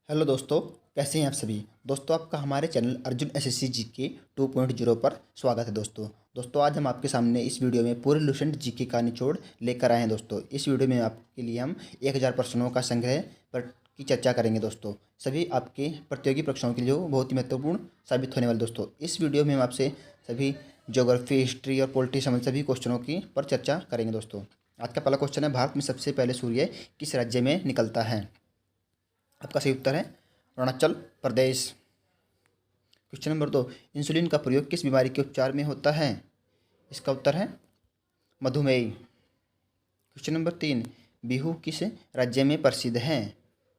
Hello दोस्तों, कैसे हैं आप सभी। दोस्तों, आपका हमारे चैनल अर्जुन एसएससी जीके 2.0 पर स्वागत है। दोस्तों आज हम आपके सामने इस वीडियो में पूरे लुसेंट जीके का निचोड़ लेकर आए हैं। दोस्तों इस वीडियो में आपके लिए हम 1000 प्रश्नों का संग्रह पर की चर्चा करेंगे। दोस्तों सभी आपके प्रतियोगी परीक्षाओं के लिए जो बहुत ही महत्वपूर्ण साबित होने वाले। दोस्तों इस वीडियो में हम आपसे सभी ज्योग्राफी, हिस्ट्री और पॉलिटी संबंध सभी क्वेश्चनों की पर चर्चा करेंगे। दोस्तों आज का पहला क्वेश्चन है, भारत में सबसे पहले सूर्य किस राज्य में निकलता है। आपका सही उत्तर है Arunachal Pradesh. Question number 2, insulin का प्रयोग किस बीमारी के उपचार में होता है। इसका उत्तर है मधुमेह। क्वेश्चन नंबर 3, बिहू किस राज्य में प्रसिद्ध है।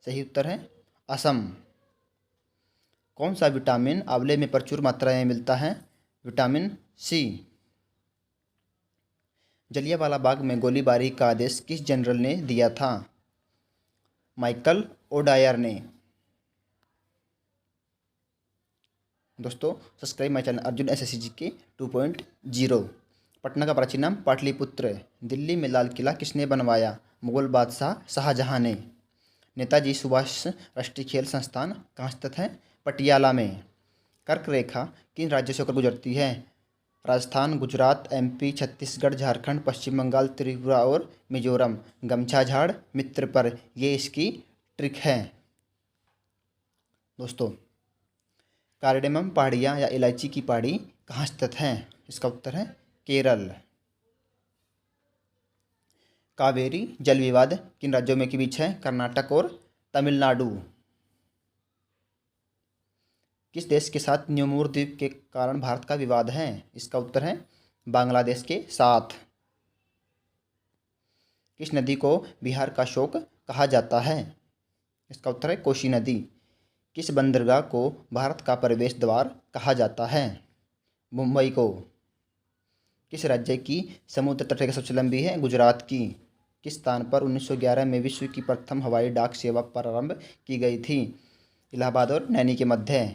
सही उत्तर है असम। कौन सा विटामिन आंवले में प्रचुर मात्रा में मिलता है। विटामिन सी। जलियांवाला बाग में गोलीबारी का आदेश किस जनरल ने दिया था। माइकल ओडायर ने। दोस्तों subscribe my channel Arjun SSC GK 2.0। Patna का प्राचीन नाम पाटलिपुत्र। दिल्ली में लाल किला किसने बनवाया। मुगल बादशाह शाहजहां ने। नेताजी सुभाष राष्ट्रीय खेल संस्थान कहाँ स्थित है। पटियाला में। कर्क रेखा किन राज्यों से होकर गुजरती है। राजस्थान, गुजरात, एमपी, छत्तीसगढ़, झारखंड, पश्चिम बंगाल, त्रिपुरा और मिजोरम। गमछा झाड़ मित्र पर, ये इसकी ट्रिक है। दोस्तों कार्डेमम पहाड़ियाँ या इलायची की पहाड़ी कहाँ स्थित हैं। इसका उत्तर है केरल। कावेरी जल विवाद किन राज्यों में के बीच है। कर्नाटक और तमिलनाडु। किस देश के साथ न्यूमूर द्वीप के कारण भारत का विवाद है। इसका उत्तर है बांग्लादेश के साथ। किस नदी को बिहार का शोक कहा जाता है। इसका उत्तर है कोसी नदी। किस बंदरगाह को भारत का प्रवेश द्वार कहा जाता है। मुंबई को। किस राज्य की समुद्र तट रेखा सबसे लंबी है। गुजरात की। किस स्थान पर 1911 में विश्व की प्रथम हवाई डाक सेवा प्रारंभ की गई थी। इलाहाबाद और नैनी के मध्य।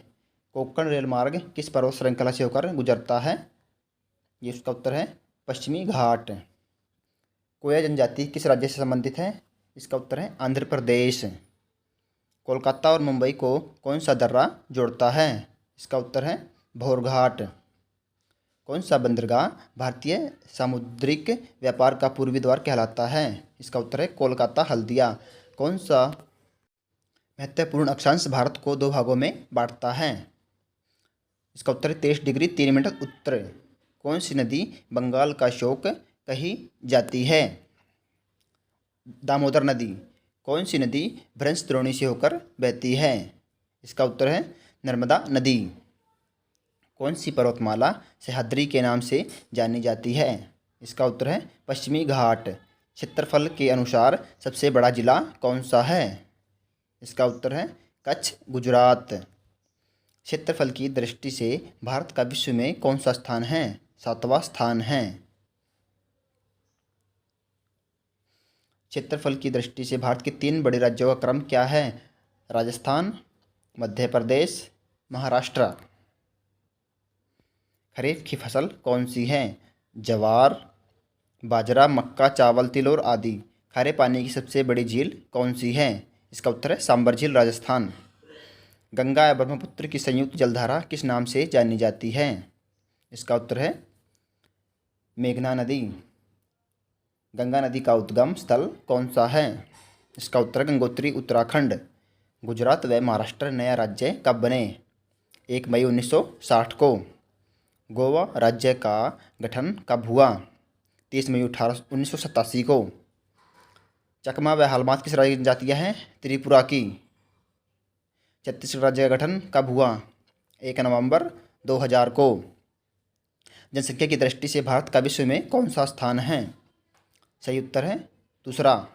कोंकण रेल मार्ग किस पर्वत श्रृंखला से होकर गुजरता है। ये उसका उत्तर है पश्चिमी घाट। कोया जनजाति किस राज्य से संबंधित है। इसका उत्तर है आंध्र प्रदेश। कोलकाता और मुंबई को कौन सा दर्रा जोड़ता है। इसका उत्तर है भोरघाट। कौन सा बंदरगाह भारतीय सामुद्रिक व्यापार का पूर्वी द्वार कहलाता है। इसका उत्तर है कोलकाता हल्दिया। कौन सा महत्वपूर्ण अक्षांश भारत को दो भागों में बांटता है। इसका उत्तर है 23 डिग्री 3 मिनट उत्तर। कौन सी नदी बंगाल का शोक कही जाती है। दामोदर नदी। कौन सी नदी भ्रंश द्रोणी से होकर बहती है। इसका उत्तर है नर्मदा नदी। कौन सी पर्वतमाला सह्याद्री के नाम से जानी जाती है। इसका उत्तर है पश्चिमी घाट। क्षेत्रफल के अनुसार सबसे बड़ा जिला कौन सा है। इसका उत्तर है कच्छ, गुजरात। क्षेत्रफल की दृष्टि से भारत का विश्व में कौन सा स्थान है। 7वां स्थान है। क्षेत्रफल की दृष्टि से भारत के 3 बड़े राज्यों का क्रम क्या है। राजस्थान, मध्य प्रदेश, महाराष्ट्र। खरीफ की फसल कौन सी है। ज्वार, बाजरा, मक्का, चावल, तिल और आदि। खारे पानी की सबसे बड़ी झील कौन सी है। इसका उत्तर है सांबर झील, राजस्थान। गंगा या ब्रह्मपुत्र की संयुक्त जलधारा किस नाम से जानी जाती है। इसका उत्तर है मेघना नदी। गंगा नदी का उद्गम स्थल कौन सा है। इसका उत्तर गंगोत्री, उत्तराखंड। गुजरात व महाराष्ट्र नया राज्य कब बने। 1 मई 1960 को। गोवा राज्य का गठन कब हुआ। 30 मई 1987 को। चकमा व हालमात किस राज्य की जातियाँ हैं। त्रिपुरा की। छत्तीसगढ़ राज्य का गठन कब हुआ। 1 नवंबर 2000 को। जनसंख्या की दृष्टि से भारत का विश्व में कौन सा स्थान है। सही उत्तर है दूसरा।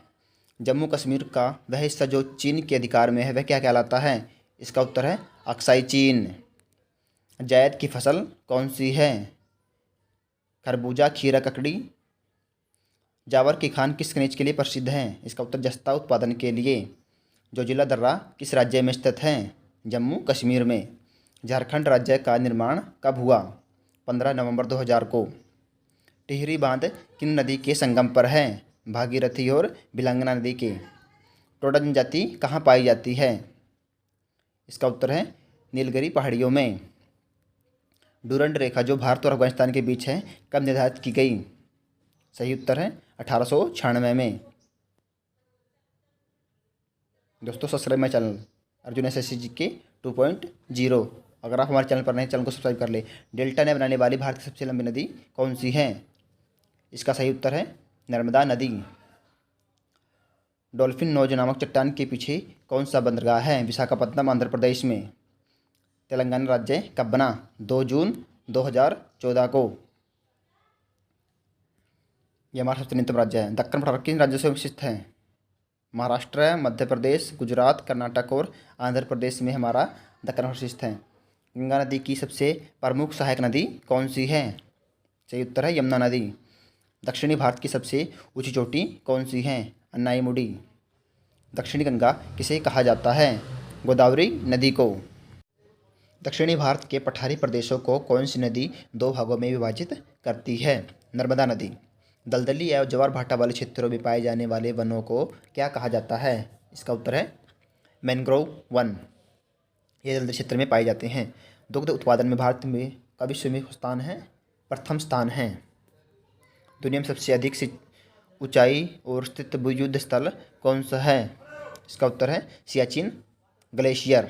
जम्मू कश्मीर का वह हिस्सा जो चीन के अधिकार में है वह क्या कहलाता है। इसका उत्तर है अक्साई चीन। जायद की फसल कौन सी है। खरबूजा, खीरा, ककड़ी। जावर की खान किस खनिज के लिए प्रसिद्ध है। इसका उत्तर जस्ता उत्पादन के लिए। जोजिला दर्रा किस राज्य में स्थित है। जम्मू कश्मीर में। झारखंड राज्य का निर्माण कब हुआ। 15 नवंबर 2000 को। टिहरी बांध किन नदी के संगम पर है। भागीरथी और भिलंगना नदी के। टोडा जनजाति कहाँ पाई जाती है। इसका उत्तर है नीलगिरी पहाड़ियों में। डूरंड रेखा जो भारत और अफगानिस्तान के बीच है कब निर्धारित की गई? सही उत्तर है 1896 में। दोस्तों subscribe my channel Arjun SSC GK 2.0। अगर आप हमारे चैनल पर नए, चैनल को सब्सक्राइब कर ले। डेल्टा ने बनाने वाली भारत की सबसे लंबी नदी कौन सी है? इसका सही उत्तर है नर्मदा नदी। डॉल्फिन नोज नामक चट्टान के पीछे कौन सा बंदरगाह है? विशाखापत्तनम आंध्र प्रदेश में। तेलंगाना राज्य कब बना? 2 जून 2014 को। यह हमारा सबसे निम्नतम राज्य है। दक्कन पठार किन राज्यों से विकसित है? महाराष्ट्र, मध्य प्रदेश, गुजरात, कर्नाटक और आंध्र प्रदेश में हमारा दक्कन पठार स्थित है। गंगा नदी की सबसे प्रमुख सहायक नदी कौन सी है? सही उत्तर है यमुना नदी। दक्षिणी भारत की सबसे ऊंची चोटी कौन सी है? अन्नाईमुडी। दक्षिणी गंगा किसे कहा जाता है? गोदावरी नदी को। दक्षिणी भारत के पठारी प्रदेशों को कौन सी नदी 2 भागों में विभाजित करती है? नर्मदा नदी। दलदली एवं ज्वार भाटा वाले क्षेत्रों में पाए जाने वाले वनों को क्या कहा जाता है? इसका उत्तर है मैंग्रोव वन। ये दलदली क्षेत्र में पाए जाते हैं। दुग्ध उत्पादन में भारत में का विश्व में स्थान है? प्रथम स्थान है। दुनिया में सबसे अधिक ऊंचाई और स्थित युद्ध स्थल कौन सा है? इसका उत्तर है सियाचिन ग्लेशियर।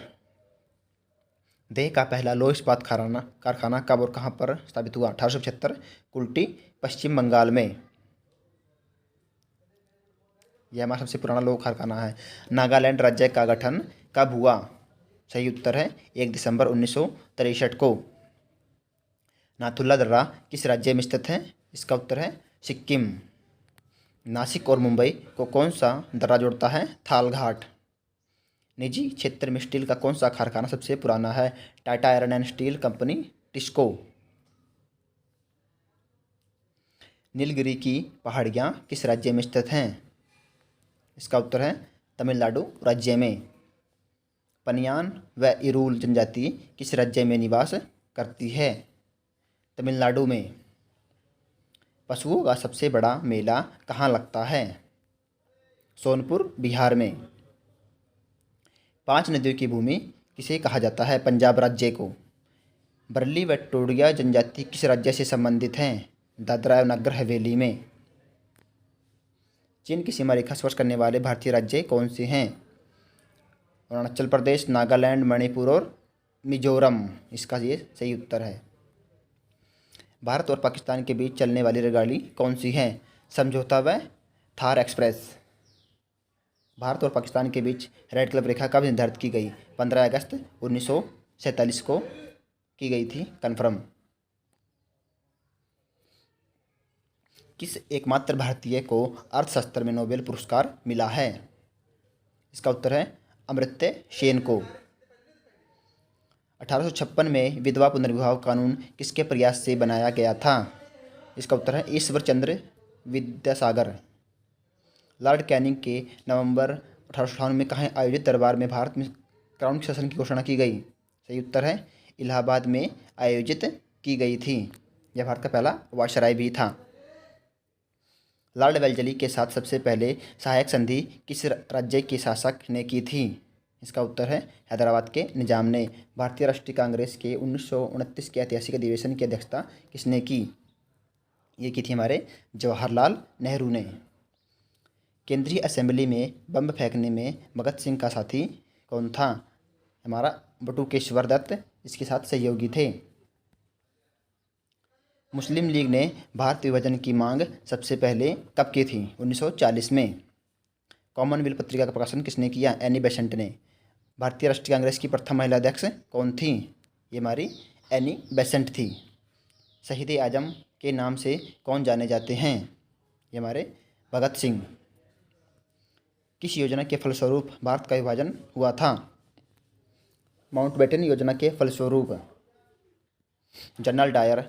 देश का पहला लौह इस्पात कारखाना कब और कहाँ पर स्थापित हुआ? 1875 कुल्टी, पश्चिम बंगाल में। यह हमारा सबसे पुराना लौह कारखाना है। नागालैंड राज्य का गठन कब हुआ? सही उत्तर है 1 दिसंबर 1963 को। नाथुला दर्रा किस राज्य में स्थित है? इसका उत्तर है सिक्किम। नासिक और मुंबई को कौन सा दर्रा जोड़ता है? थालघाट। निजी क्षेत्र में स्टील का कौन सा कारखाना सबसे पुराना है? Tata iron and steel company, TISCO. Nilgiri की पहाड़ियाँ किस राज्य में स्थित हैं? इसका उत्तर है तमिलनाडु राज्य में। पनियान व इरूल जनजाति किस राज्य में निवास करती है? तमिलनाडु में। पशुओं का सबसे बड़ा मेला कहाँ लगता है? सोनपुर, बिहार में। 5 नदियों की भूमि किसे कहा जाता है? पंजाब राज्य को। बरली व टोडिया जनजाति किस राज्य से संबंधित हैं? दादरा एवं नगर हवेली में। चीन की सीमा रेखा स्पर्श करने वाले भारतीय राज्य कौन से हैं? अरुणाचल प्रदेश, नागालैंड, मणिपुर और मिजोरम। इसका ये सही उत्तर है। भारत और पाकिस्तान के बीच चलने वाली रेलगाड़ी कौन सी है? समझौता व थार एक्सप्रेस। भारत और पाकिस्तान के बीच रेड क्लिफ रेखा कब निर्धारित की गई? 15 अगस्त 1947 को की गई थी कन्फर्म। किस एकमात्र भारतीय को अर्थशास्त्र में नोबेल पुरस्कार मिला है? इसका उत्तर है अमर्त्य सेन को। 1856 में विधवा पुनर्विवाह कानून किसके प्रयास से बनाया गया था? इसका उत्तर है ईश्वर चंद्र विद्यासागर। लॉर्ड कैनिंग के नवंबर 1858 में कहाँ आयोजित दरबार में भारत में क्राउन शासन की घोषणा की गई? सही उत्तर है इलाहाबाद में आयोजित की गई थी। यह भारत का पहला वायसराय भी था। लॉर्ड वेल्जली के साथ सबसे पहले सहायक संधि किस राज्य के शासक ने की थी? इसका उत्तर है हैदराबाद के निजाम ने। भारतीय राष्ट्रीय कांग्रेस के 1929 के ऐतिहासिक अधिवेशन की अध्यक्षता किसने की? ये की थी हमारे जवाहरलाल नेहरू ने। केंद्रीय असेंबली में बम फेंकने में भगत सिंह का साथी कौन था? हमारा बटुकेश्वर दत्त इसके साथ सहयोगी थे। मुस्लिम लीग ने भारत विभाजन की मांग सबसे पहले कब की थी? 1940 में। कॉमनवेल्थ पत्रिका का प्रकाशन किसने किया? एनी बेसेंट ने। भारतीय राष्ट्रीय कांग्रेस की प्रथम महिला अध्यक्ष कौन थी? ये हमारी एनी बेसेंट थी। शहीद आजम के नाम से कौन जाने जाते हैं? ये हमारे भगत सिंह। किस योजना के फलस्वरूप भारत का विभाजन हुआ था? माउंटबेटन योजना के फलस्वरूप। जनरल डायर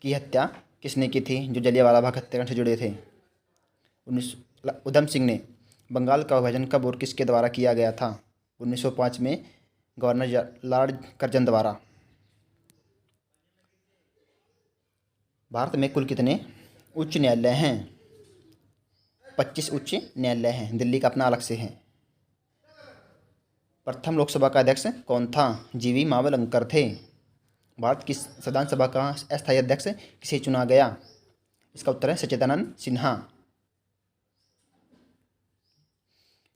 की हत्या किसने की थी, जो जलियांवाला बाग हत्याकांड से जुड़े थे? उधम सिंह ने। बंगाल का विभाजन कब और किसके द्वारा किया गया था? 1905 में गवर्नर लॉर्ड कर्जन द्वारा। भारत में कुल कितने उच्च न्यायालय हैं? 25 उच्च न्यायालय हैं। दिल्ली का अपना अलग से है। प्रथम लोकसभा का अध्यक्ष कौन था? जीवी मावलंकर थे। भारत की संविधान सभा का अस्थायी अध्यक्ष किसे चुना गया? इसका उत्तर है सच्चिदानंद सिन्हा।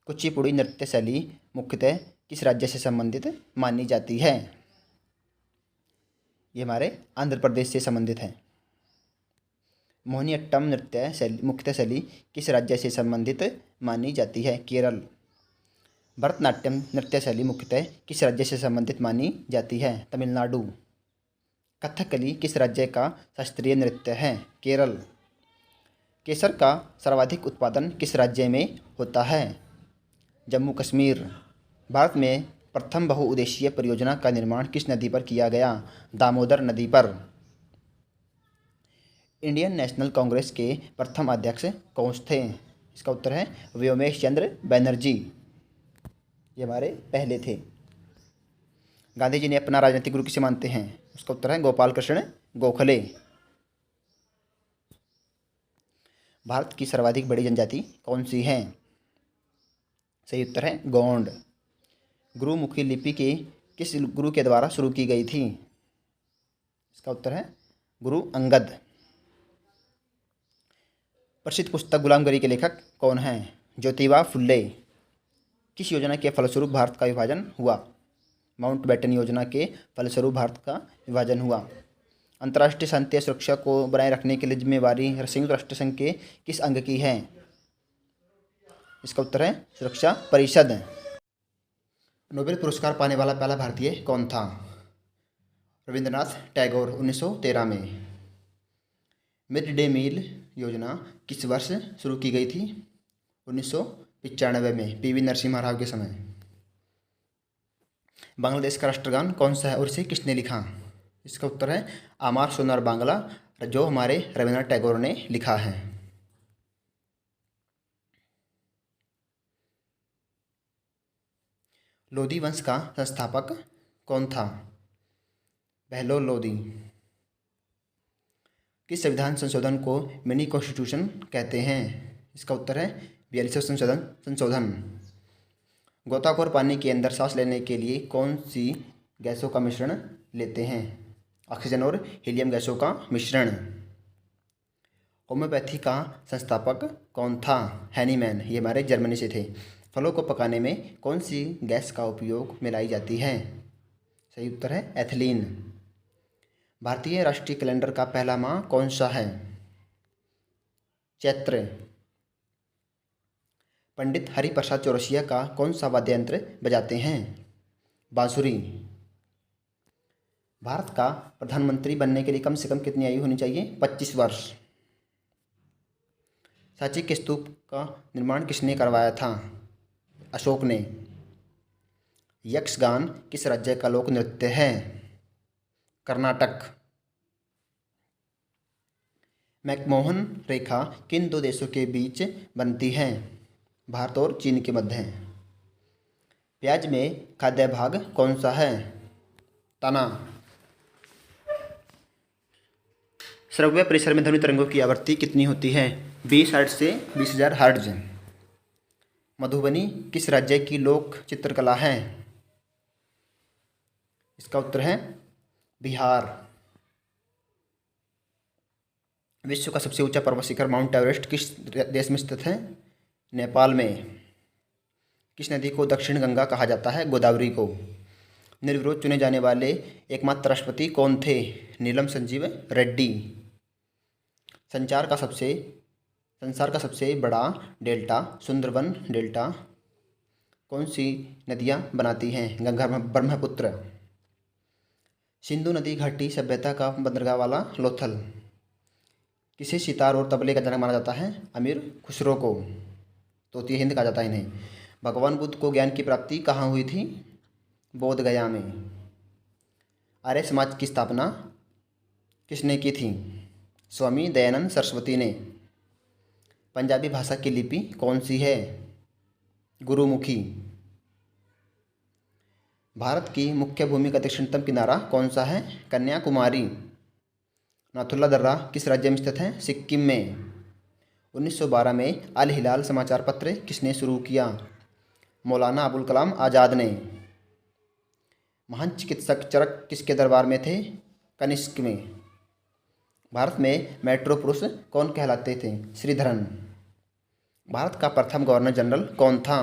कुचिपुड़ी नृत्य शैली मुख्यतः किस राज्य से संबंधित मानी जाती है? ये हमारे आंध्र प्रदेश से संबंधित है। मोहिनीअट्टम नृत्य शैली मुख्यतः शैली किस राज्य से संबंधित मानी जाती है? केरल। भरतनाट्यम नृत्य शैली मुख्यतः किस राज्य से संबंधित मानी जाती है? तमिलनाडु। कथकली किस राज्य का शास्त्रीय नृत्य है? केरल। केसर का सर्वाधिक उत्पादन किस राज्य में होता है? जम्मू कश्मीर। भारत में प्रथम बहुउद्देशीय परियोजना का निर्माण किस नदी पर किया गया? दामोदर नदी पर। इंडियन नेशनल कांग्रेस के प्रथम अध्यक्ष कौन थे? इसका उत्तर है व्योमेश चंद्र बनर्जी। ये हमारे पहले थे। गांधी जी ने अपना राजनीतिक गुरु किसे मानते हैं? उसका उत्तर है गोपाल कृष्ण गोखले। भारत की सर्वाधिक बड़ी जनजाति कौन सी है? सही उत्तर है गोंड। गुरुमुखी लिपि के किस गुरु के द्वारा शुरू की गई थी? इसका उत्तर है गुरु अंगद। प्रसिद्ध पुस्तक गुलामगिरी के लेखक कौन हैं? ज्योतिबा फुल्ले। किस योजना के फलस्वरूप भारत का विभाजन हुआ? माउंटबेटन योजना के फलस्वरूप भारत का विभाजन हुआ। अंतर्राष्ट्रीय शांति और सुरक्षा को बनाए रखने के लिए जिम्मेवारी संयुक्त राष्ट्र संघ के किस अंग की है? इसका उत्तर है सुरक्षा परिषद। नोबेल पुरस्कार पाने वाला पहला भारतीय कौन था? रविंद्रनाथ टैगोर 1913 में। मिड डे मील योजना किस वर्ष शुरू की गई थी? 1995 में पीवी नरसिम्हा राव के समय। बांग्लादेश का राष्ट्रगान कौन सा है और इसे किसने लिखा? इसका उत्तर है आमार सोनार बांग्ला, जो हमारे रविंद्रनाथ टैगोर ने लिखा है। लोधी वंश का संस्थापक कौन था? बहलोल लोधी। किस संविधान संशोधन को मिनी कॉन्स्टिट्यूशन कहते हैं? इसका उत्तर है 42वां संशोधन। गोताखोर पानी के अंदर सांस लेने के लिए कौन सी गैसों का मिश्रण लेते हैं? ऑक्सीजन और हीलियम गैसों का मिश्रण। होम्योपैथी का संस्थापक कौन था? हैनीमैन। ये हमारे जर्मनी से थे। फलों को पकाने में कौन सी गैस का उपयोग में लाई जाती है? सही उत्तर है एथिलीन। भारतीय राष्ट्रीय कैलेंडर का पहला माह कौन सा है? चैत्र। पंडित हरिप्रसाद चौरसिया का कौन सा वाद्य यंत्र बजाते हैं? बांसुरी। भारत का प्रधानमंत्री बनने के लिए कम से कम कितनी आयु होनी चाहिए? 25 वर्ष। सांची के स्तूप का निर्माण किसने करवाया था? अशोक ने। यक्षगान किस राज्य का लोक नृत्य है? कर्नाटक। मैकमोहन रेखा किन दो देशों के बीच बनती है? भारत और चीन के मध्य। प्याज में खाद्य भाग कौन सा है? तना। श्रव्य परिसर में ध्वनि तरंगों की आवृत्ति कितनी होती है? 20 हर्ट्ज से 20,000 हर्ट्ज। मधुबनी किस राज्य की लोक चित्रकला है? इसका उत्तर है बिहार। विश्व का सबसे ऊंचा पर्वत शिखर माउंट एवरेस्ट किस देश में स्थित है? नेपाल में। किस नदी को दक्षिण गंगा कहा जाता है? गोदावरी को। निर्विरोध चुने जाने वाले एकमात्र राष्ट्रपति कौन थे? नीलम संजीव रेड्डी। संसार का सबसे बड़ा डेल्टा सुंदरबन डेल्टा कौन सी नदियाँ बनाती हैं? गंगा ब्रह्मपुत्र। सिंधु नदी घाटी सभ्यता का बंदरगाह वाला लोथल। किसे सितार और तबले का जनक माना जाता है? अमीर खुसरो को। तोतिया हिंद कहा जाता है इन्हें। भगवान बुद्ध को ज्ञान की प्राप्ति कहाँ हुई थी? बोध गया में। आर्य समाज की स्थापना किसने की थी? स्वामी दयानंद सरस्वती ने। पंजाबी भाषा की लिपि कौन सी है? गुरुमुखी। भारत की मुख्य भूमि का दक्षिणतम किनारा कौन सा है? कन्याकुमारी। नाथुल्ला दर्रा किस राज्य में स्थित है? सिक्किम में। 1912 में अल हिलाल समाचार पत्र किसने शुरू किया? मौलाना अबुल कलाम आज़ाद ने। महान चिकित्सक चरक किसके दरबार में थे? कनिष्क में। भारत में मेट्रो पुरुष कौन कहलाते थे? श्रीधरन। भारत का प्रथम गवर्नर जनरल कौन था?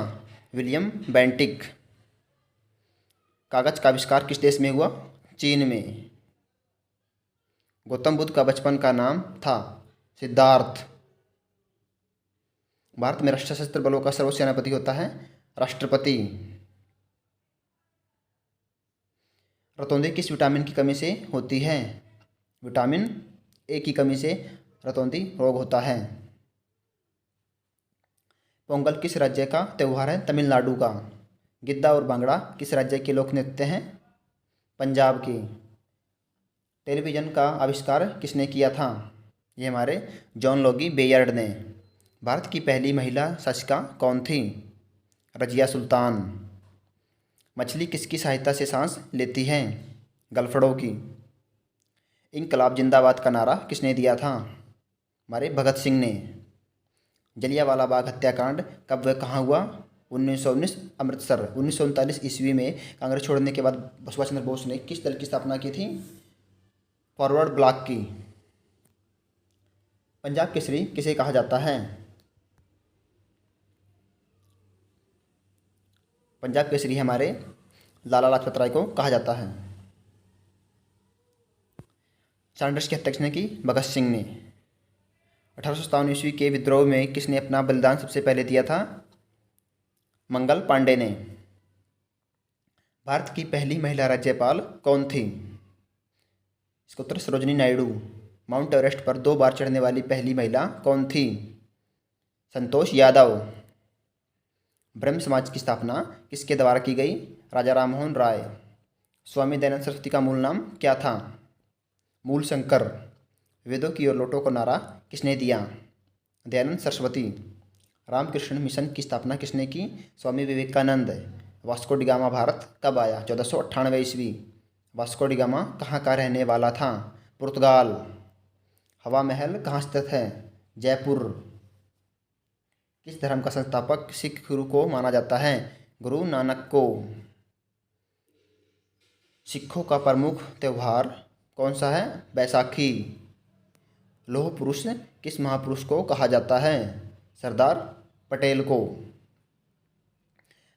William Bentinck. कागज का आविष्कार किस देश में हुआ? चीन में। गौतम बुद्ध का बचपन का नाम था? सिद्धार्थ। भारत में सशस्त्र बलों का सर्वोच्च सेनापति होता है? राष्ट्रपति। रतौंधी किस विटामिन की कमी से होती है? विटामिन ए की कमी से रतौंधी रोग होता है। पोंगल किस राज्य का त्यौहार है? तमिलनाडु का। गिद्दा और भांगड़ा किस राज्य के लोक नृत्य हैं? पंजाब के। टेलीविज़न का आविष्कार किसने किया था? ये हमारे जॉन लोगी बेयर्ड ने। भारत की पहली महिला शासिका कौन थी? रजिया सुल्तान। मछली किसकी सहायता से सांस लेती है? गलफड़ों की। इनकलाब जिंदाबाद का नारा किसने दिया था? हमारे भगत सिंह ने। जलियांवाला बाग हत्याकांड कब व कहाँ हुआ? 1919 अमृतसर। 1939 ईस्वी में कांग्रेस छोड़ने के बाद सुभाष चंद्र बोस ने किस दल की स्थापना की थी? फॉरवर्ड ब्लॉक की। पंजाब केसरी किसे कहा जाता है? पंजाब केसरी हमारे लाला लाजपत राय को कहा जाता है। सैंडर्स की हत्या किसने की? भगत सिंह ने। 1857 ईस्वी के विद्रोह में किसने अपना बलिदान सबसे पहले दिया था? मंगल पांडे ने। भारत की पहली महिला राज्यपाल कौन थी? इसका उत्तर सरोजिनी नायडू। माउंट एवरेस्ट पर 2 बार चढ़ने वाली पहली महिला कौन थी? संतोष यादव। ब्रह्म समाज की स्थापना किसके द्वारा की गई? राजा राममोहन राय। स्वामी दयानंद सरस्वती का मूल नाम क्या था? मूल शंकर। वेदों की ओर लौटो को नारा किसने दिया? दयानंद सरस्वती। रामकृष्ण मिशन की स्थापना किसने की? Swami Vivekananda. Vasco da Gama Bharat कब आया? 1498 ईस्वी। वास्को डी गामा कहाँ का रहने वाला था? पुर्तगाल। हवा महल कहाँ स्थित है? जयपुर। किस धर्म का संस्थापक सिख गुरु को माना जाता है? गुरु नानक को। सिखों का प्रमुख त्यौहार कौन सा है? बैसाखी। लौह पुरुष किस महापुरुष को कहा जाता है? सरदार पटेल को।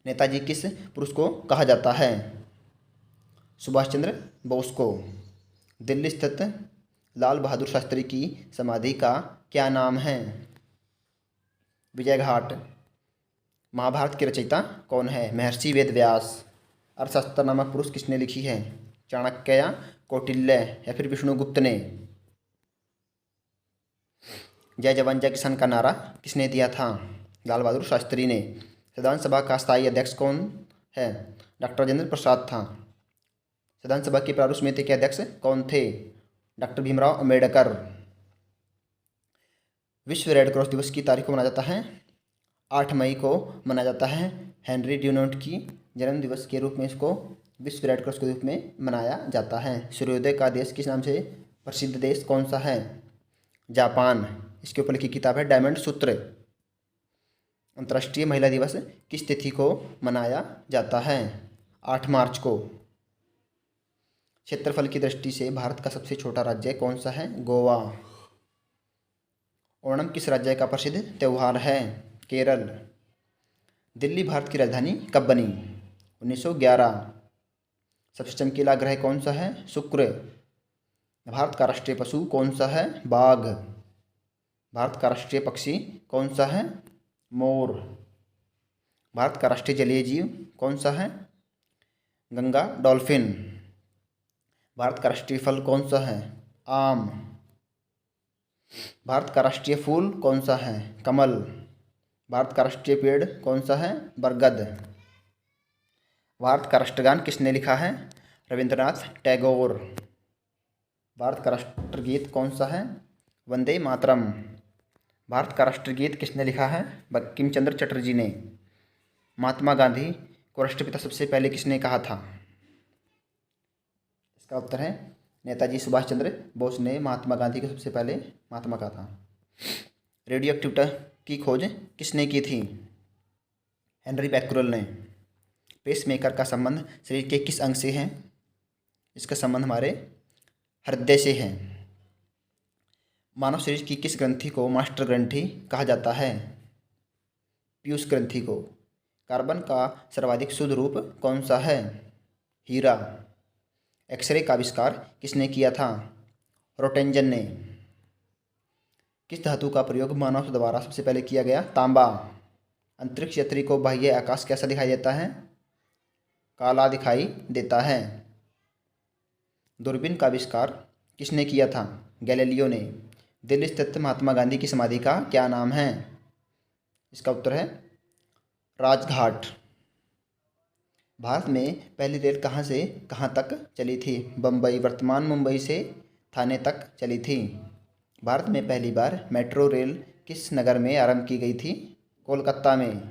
नेताजी किस पुरुष को कहा जाता है? सुभाष चंद्र बोस को। दिल्ली स्थित लाल बहादुर शास्त्री की समाधि का क्या नाम है? विजय घाट। महाभारत के रचयिता कौन है? महर्षि वेद व्यास। अर्थशास्त्र नामक पुरुष किसने लिखी है? चाणक्य या कौटिल्य या फिर विष्णुगुप्त ने। जय जवान जय किसान का नारा किसने दिया था? लाल बहादुर शास्त्री ने। संविधान सभा का स्थायी अध्यक्ष कौन है? डॉक्टर राजेंद्र प्रसाद था। संविधान सभा की प्रारूप समिति के अध्यक्ष कौन थे? डॉक्टर भीमराव अंबेडकर। विश्व रेड क्रॉस दिवस की तारीख को मनाया जाता है? 8 मई को मनाया जाता है। हेनरी ड्यूनांट की जन्म दिवस के रूप में इसको विश्व रेड क्रॉस के रूप में मनाया जाता है। सूर्योदय का देश किस नाम से प्रसिद्ध देश कौन सा है? जापान। इसके ऊपर लिखी किताब है डायमंड सूत्र। अंतर्राष्ट्रीय महिला दिवस किस तिथि को मनाया जाता है? 8 मार्च को। क्षेत्रफल की दृष्टि से भारत का सबसे छोटा राज्य कौन सा है? गोवा। ओणम किस राज्य का प्रसिद्ध त्यौहार है? केरल। दिल्ली भारत की राजधानी कब बनी? 1911। सबसे चमकीला ग्रह कौन सा है? शुक्र। भारत का राष्ट्रीय पशु कौन सा है? बाघ। भारत का राष्ट्रीय पक्षी कौन सा है? मोर। भारत का राष्ट्रीय जलीय जीव कौन सा है? गंगा डॉल्फिन। भारत का राष्ट्रीय फल कौन सा है? आम। भारत का राष्ट्रीय फूल कौन सा है? कमल। भारत का राष्ट्रीय पेड़ कौन सा है? बरगद। भारत का राष्ट्रगान किसने लिखा है? रविंद्रनाथ टैगोर। भारत का राष्ट्रगीत कौन सा है? वंदे मातरम। भारत का राष्ट्रगीत किसने लिखा है? बंकिम चंद्र चटर्जी ने। महात्मा गांधी को राष्ट्रपिता सबसे पहले किसने कहा था? इसका उत्तर है नेताजी सुभाष चंद्र बोस ने महात्मा गांधी को सबसे पहले महात्मा कहा था। रेडियो एक्टिविटी की खोज किसने की थी? हेनरी बैक्यूरेल ने। पेसमेकर का संबंध शरीर के किस अंग से है? इसका संबंध हमारे हृदय से है। मानव शरीर की किस ग्रंथि को मास्टर ग्रंथि कहा जाता है? पीयूष ग्रंथि को। कार्बन का सर्वाधिक शुद्ध रूप कौन सा है? हीरा। एक्सरे का आविष्कार किसने किया था? रोटेंजन ने। किस धातु का प्रयोग मानव द्वारा सबसे पहले किया गया? तांबा। अंतरिक्ष यात्री को बाह्य आकाश कैसा दिखाई देता है? काला दिखाई देता है। दूरबीन का आविष्कार किसने किया था? गैलीलियो ने। दिल्ली स्थित महात्मा गांधी की समाधि का क्या नाम है? इसका उत्तर है राजघाट। भारत में पहली रेल कहाँ से कहाँ तक चली थी? बम्बई, वर्तमान मुंबई से थाने तक चली थी। भारत में पहली बार मेट्रो रेल किस नगर में आरंभ की गई थी? कोलकाता में।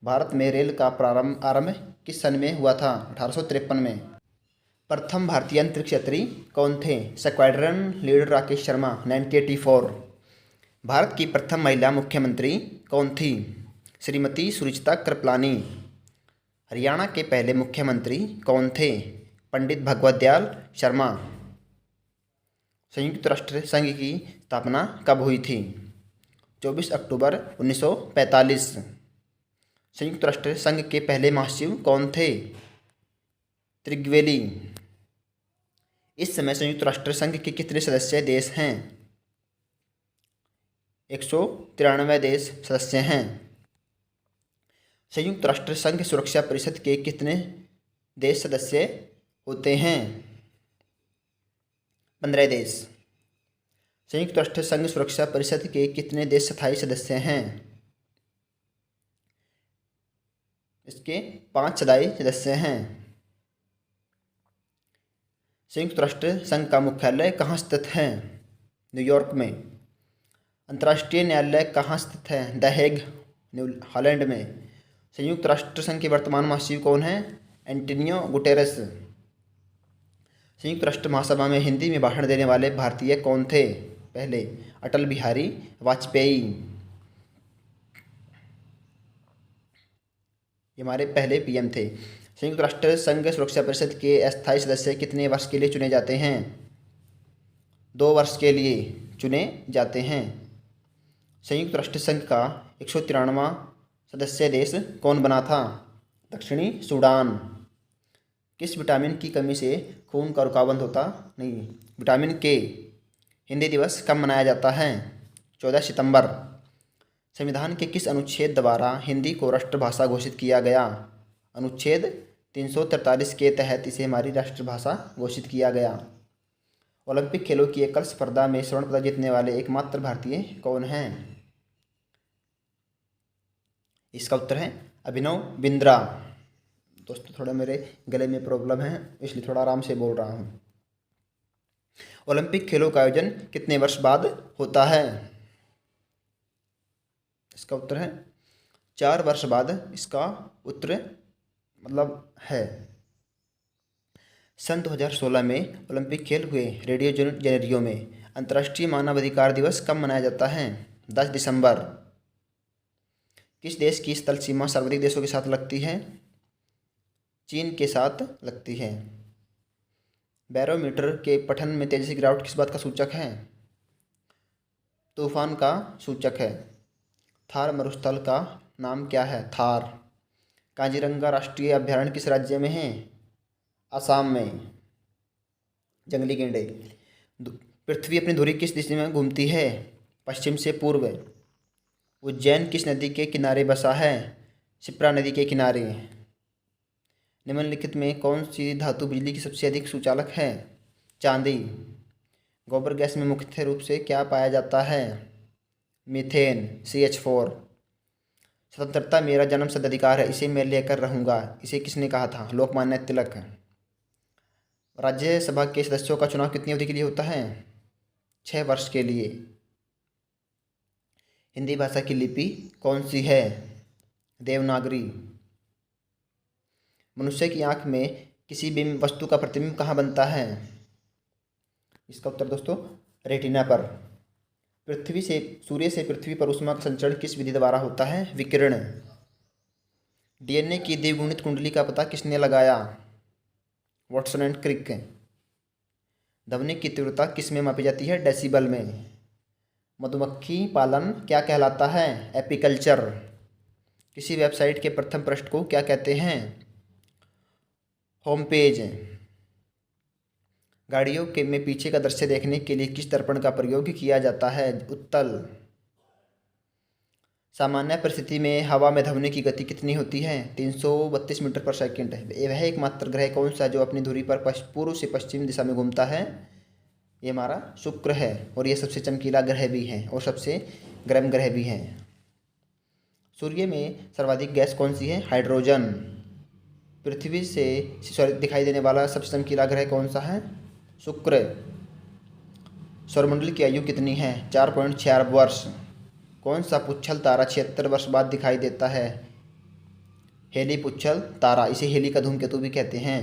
भारत में रेल का आरंभ किस सन में हुआ था? 1853 में। प्रथम भारतीय अंतरिक्ष यात्री कौन थे? Squadron leader Rakesh Sharma, 1984। भारत की प्रथम महिला मुख्यमंत्री कौन थी? श्रीमती सुरुचिता कृपलानी। हरियाणा के पहले मुख्यमंत्री कौन थे? पंडित भगवत दयाल शर्मा। संयुक्त राष्ट्र संघ की स्थापना कब हुई थी? 24 अक्टूबर 1945। संयुक्त राष्ट्र संघ के पहले महासचिव कौन थे? त्रिगवेली। इस समय संयुक्त राष्ट्र संघ के कितने सदस्य देश हैं? 193 देश सदस्य हैं। संयुक्त राष्ट्र संघ सुरक्षा परिषद के कितने देश सदस्य होते हैं? 15 देश। संयुक्त राष्ट्र संघ सुरक्षा परिषद के कितने देश स्थायी सदस्य हैं? इसके 5 स्थायी सदस्य हैं। संयुक्त राष्ट्र संघ का मुख्यालय कहाँ स्थित है? न्यूयॉर्क में। अंतर्राष्ट्रीय न्यायालय कहाँ स्थित है? द हेग, हॉलैंड में। संयुक्त राष्ट्र संघ के वर्तमान महासचिव कौन हैं? Antonio Guterres. संयुक्त राष्ट्र महासभा में हिंदी में भाषण देने वाले भारतीय कौन थे? पहले अटल बिहारी वाजपेयी। ये हमारे पहले पीएम थे। संयुक्त राष्ट्र संघ सुरक्षा परिषद के अस्थायी सदस्य कितने वर्ष के लिए चुने जाते हैं? 2 वर्ष के लिए चुने जाते हैं। संयुक्त राष्ट्र संघ का 193वां सदस्य देश कौन बना था? दक्षिणी सूडान। किस विटामिन की कमी से खून का रुकावट होता नहीं? विटामिन के। हिंदी दिवस कब मनाया जाता है? 14 सितंबर। संविधान के किस अनुच्छेद द्वारा हिंदी को राष्ट्रभाषा घोषित किया गया? अनुच्छेद 343 के तहत इसे हमारी राष्ट्रभाषा घोषित किया गया। ओलंपिक खेलों की एकल स्पर्धा में स्वर्ण पदक जीतने वाले एकमात्र भारतीय कौन हैं? इसका उत्तर है अभिनव बिंद्रा। दोस्तों थोड़ा मेरे गले में प्रॉब्लम है इसलिए थोड़ा आराम से बोल रहा हूँ। ओलंपिक खेलों का आयोजन कितने वर्ष बाद होता है? इसका उत्तर है 4 वर्ष बाद इसका उत्तर है। सन 2016 में ओलंपिक खेल हुए रियो डी जेनेरियो में अंतर्राष्ट्रीय मानवाधिकार दिवस कब मनाया जाता है? 10 दिसंबर। किस देश की स्थल सीमा सर्वाधिक देशों के साथ लगती है? चीन के साथ लगती है। बैरोमीटर के पठन में तेजी से गिरावट किस बात का सूचक है? तूफान का सूचक है। थार मरुस्थल का नाम क्या है? थार। काजीरंगा राष्ट्रीय अभयारण्य किस राज्य में है? असम में। जंगली गैंडे। पृथ्वी अपनी धुरी किस दिशा में घूमती है? पश्चिम से पूर्व। उज्जैन किस नदी के किनारे बसा है? शिप्रा नदी के किनारे। निम्नलिखित में कौन सी धातु बिजली की सबसे अधिक सुचालक है? चांदी। गोबर गैस में मुख्य रूप से क्या पाया जाता है? Methane, CH4। स्वतंत्रता मेरा जन्मसिद्ध अधिकार है, इसे मैं लेकर रहूँगा, इसे किसने कहा था? लोकमान्य तिलक। राज्यसभा के सदस्यों का चुनाव कितनी अवधि के लिए होता है? 6 वर्ष के लिए। हिंदी भाषा की लिपि कौन सी है? देवनागरी। मनुष्य की आंख में किसी भी वस्तु का प्रतिबिंब कहाँ बनता है? इसका उत्तर दोस्तों रेटिना पर। सूर्य से पृथ्वी पर ऊष्मा का संचरण किस विधि द्वारा होता है? विकिरण। डीएनए की द्विगुणित कुंडली का पता किसने लगाया? Watson and Crick. ध्वनि की तीव्रता किस में मापी जाती है? डेसिबल में। मधुमक्खी पालन क्या कहलाता है? एपीकल्चर। किसी वेबसाइट के प्रथम पृष्ठ को क्या कहते हैं? Home page. गाड़ियों के में पीछे का दृश्य देखने के लिए किस दर्पण का प्रयोग किया जाता है? उत्तल। सामान्य परिस्थिति में हवा में ध्वनि की गति कितनी होती है? 332 मीटर पर सेकंड। वह एकमात्र ग्रह कौन सा जो अपनी धुरी पर पूर्व से पश्चिम दिशा में घूमता है? ये हमारा शुक्र है, और ये सबसे चमकीला ग्रह भी है और सबसे गर्म ग्रह भी है। सूर्य में सर्वाधिक गैस कौन सी है? हाइड्रोजन। पृथ्वी से दिखाई देने वाला सबसे चमकीला ग्रह कौन सा है? शुक्र। सौरमंडल की आयु कितनी है? 4.6 अरब वर्ष। कौन सा पुच्छल तारा 76 वर्ष बाद दिखाई देता है? हेली पुच्छल तारा। इसे हेली का धूमकेतु भी कहते हैं।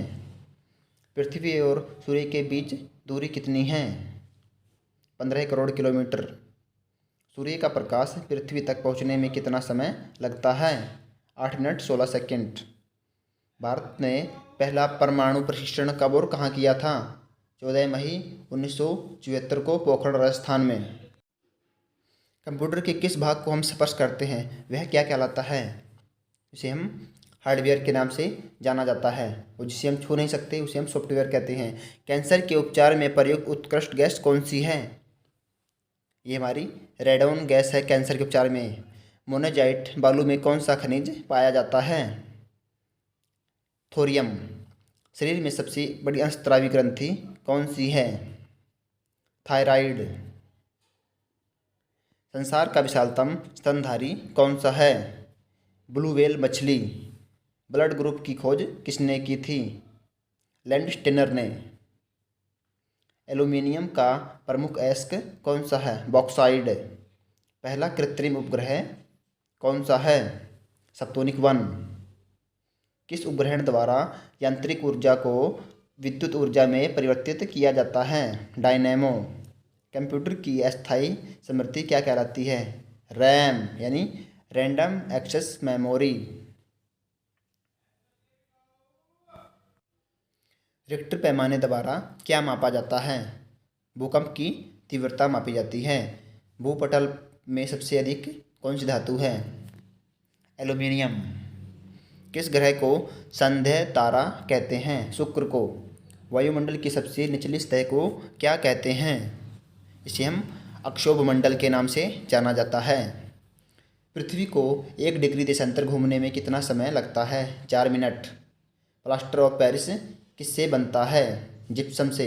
पृथ्वी और सूर्य के बीच दूरी कितनी है? 15 करोड़ किलोमीटर। सूर्य का प्रकाश पृथ्वी तक पहुंचने में कितना समय लगता है? 8 मिनट 16 सेकंड। भारत ने पहला परमाणु परीक्षण कब और कहाँ किया था? 14 मई 1974 को पोखरण राजस्थान में। कंप्यूटर के किस भाग को हम स्पर्श करते हैं वह क्या कहलाता है? इसे हम हार्डवेयर के नाम से जाना जाता है, और जिसे हम छू नहीं सकते उसे हम सॉफ्टवेयर कहते हैं। कैंसर के उपचार में प्रयुक्त उत्कृष्ट गैस कौन सी है? ये हमारी रेडॉन गैस है कैंसर के उपचार में। मोनेजाइट बालू में कौन सा खनिज पाया जाता है? थोरियम। शरीर में सबसे बड़ी अंतस्रावी ग्रंथि कौन सी है? थायराइड। संसार का विशालतम स्तनधारी कौन सा है? ब्लू व्हेल मछली। ब्लड ग्रुप की खोज किसने की थी? लैंडस्टेनर ने। एल्यूमीनियम का प्रमुख अयस्क कौन सा है? बॉक्साइड। पहला कृत्रिम उपग्रह कौन सा है? स्पुतनिक 1। किस उपग्रहण द्वारा यांत्रिक ऊर्जा को विद्युत ऊर्जा में परिवर्तित किया जाता है? डायनेमो। कंप्यूटर की अस्थायी स्मृति क्या कहलाती है? रैम यानी रैंडम एक्सेस मेमोरी। रिक्टर पैमाने द्वारा क्या मापा जाता है? भूकंप की तीव्रता मापी जाती है। भूपटल में सबसे अधिक कौन सी धातु है? एल्यूमिनियम। किस ग्रह को संदेह तारा कहते हैं? शुक्र को। वायुमंडल की सबसे निचली सतह को क्या कहते हैं? इसे हम अक्षोभमंडल के नाम से जाना जाता है। पृथ्वी को 1 डिग्री देशांतर घूमने में कितना समय लगता है? 4 मिनट। प्लास्टर ऑफ पेरिस किससे बनता है? जिप्सम से।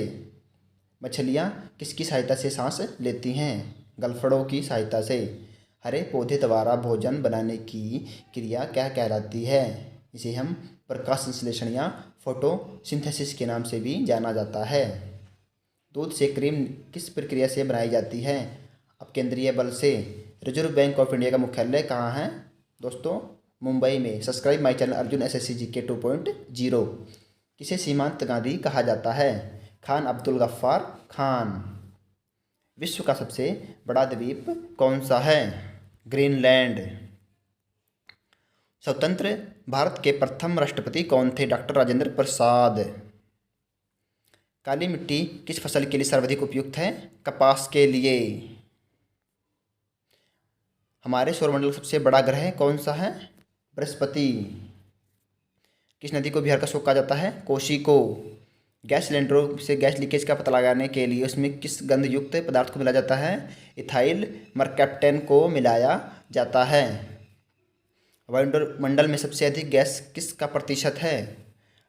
मछलियाँ किसकी सहायता से सांस लेती हैं? गलफड़ों की सहायता से। हरे पौधे द्वारा भोजन बनाने की क्रिया क्या कहलाती है? इसे हम प्रकाश संश्लेषण या फोटोसिंथेसिस के नाम से भी जाना जाता है। दूध से क्रीम किस प्रक्रिया से बनाई जाती है? अपकेंद्रीय बल से। रिजर्व बैंक ऑफ इंडिया का मुख्यालय कहाँ है? दोस्तों मुंबई में। Subscribe my channel Arjun SSC GK 2.0। किसे सीमांत गांधी कहा जाता है? खान अब्दुल गफ्फार खान। विश्व का सबसे बड़ा द्वीप कौन सा है? ग्रीनलैंड। स्वतंत्र भारत के प्रथम राष्ट्रपति कौन थे? डॉक्टर राजेंद्र प्रसाद। काली मिट्टी किस फसल के लिए सर्वाधिक उपयुक्त है? कपास के लिए। हमारे सौरमंडल का सबसे बड़ा ग्रह कौन सा है? बृहस्पति। किस नदी को बिहार का शोक कहा जाता है? कोसी को। गैस सिलेंडरों से गैस लीकेज का पता लगाने के लिए उसमें किस गंध युक्त पदार्थ को मिलाया जाता है? इथाइल मरकैप्टेन को मिलाया जाता है। वायुमंडल में सबसे अधिक गैस किसका प्रतिशत है?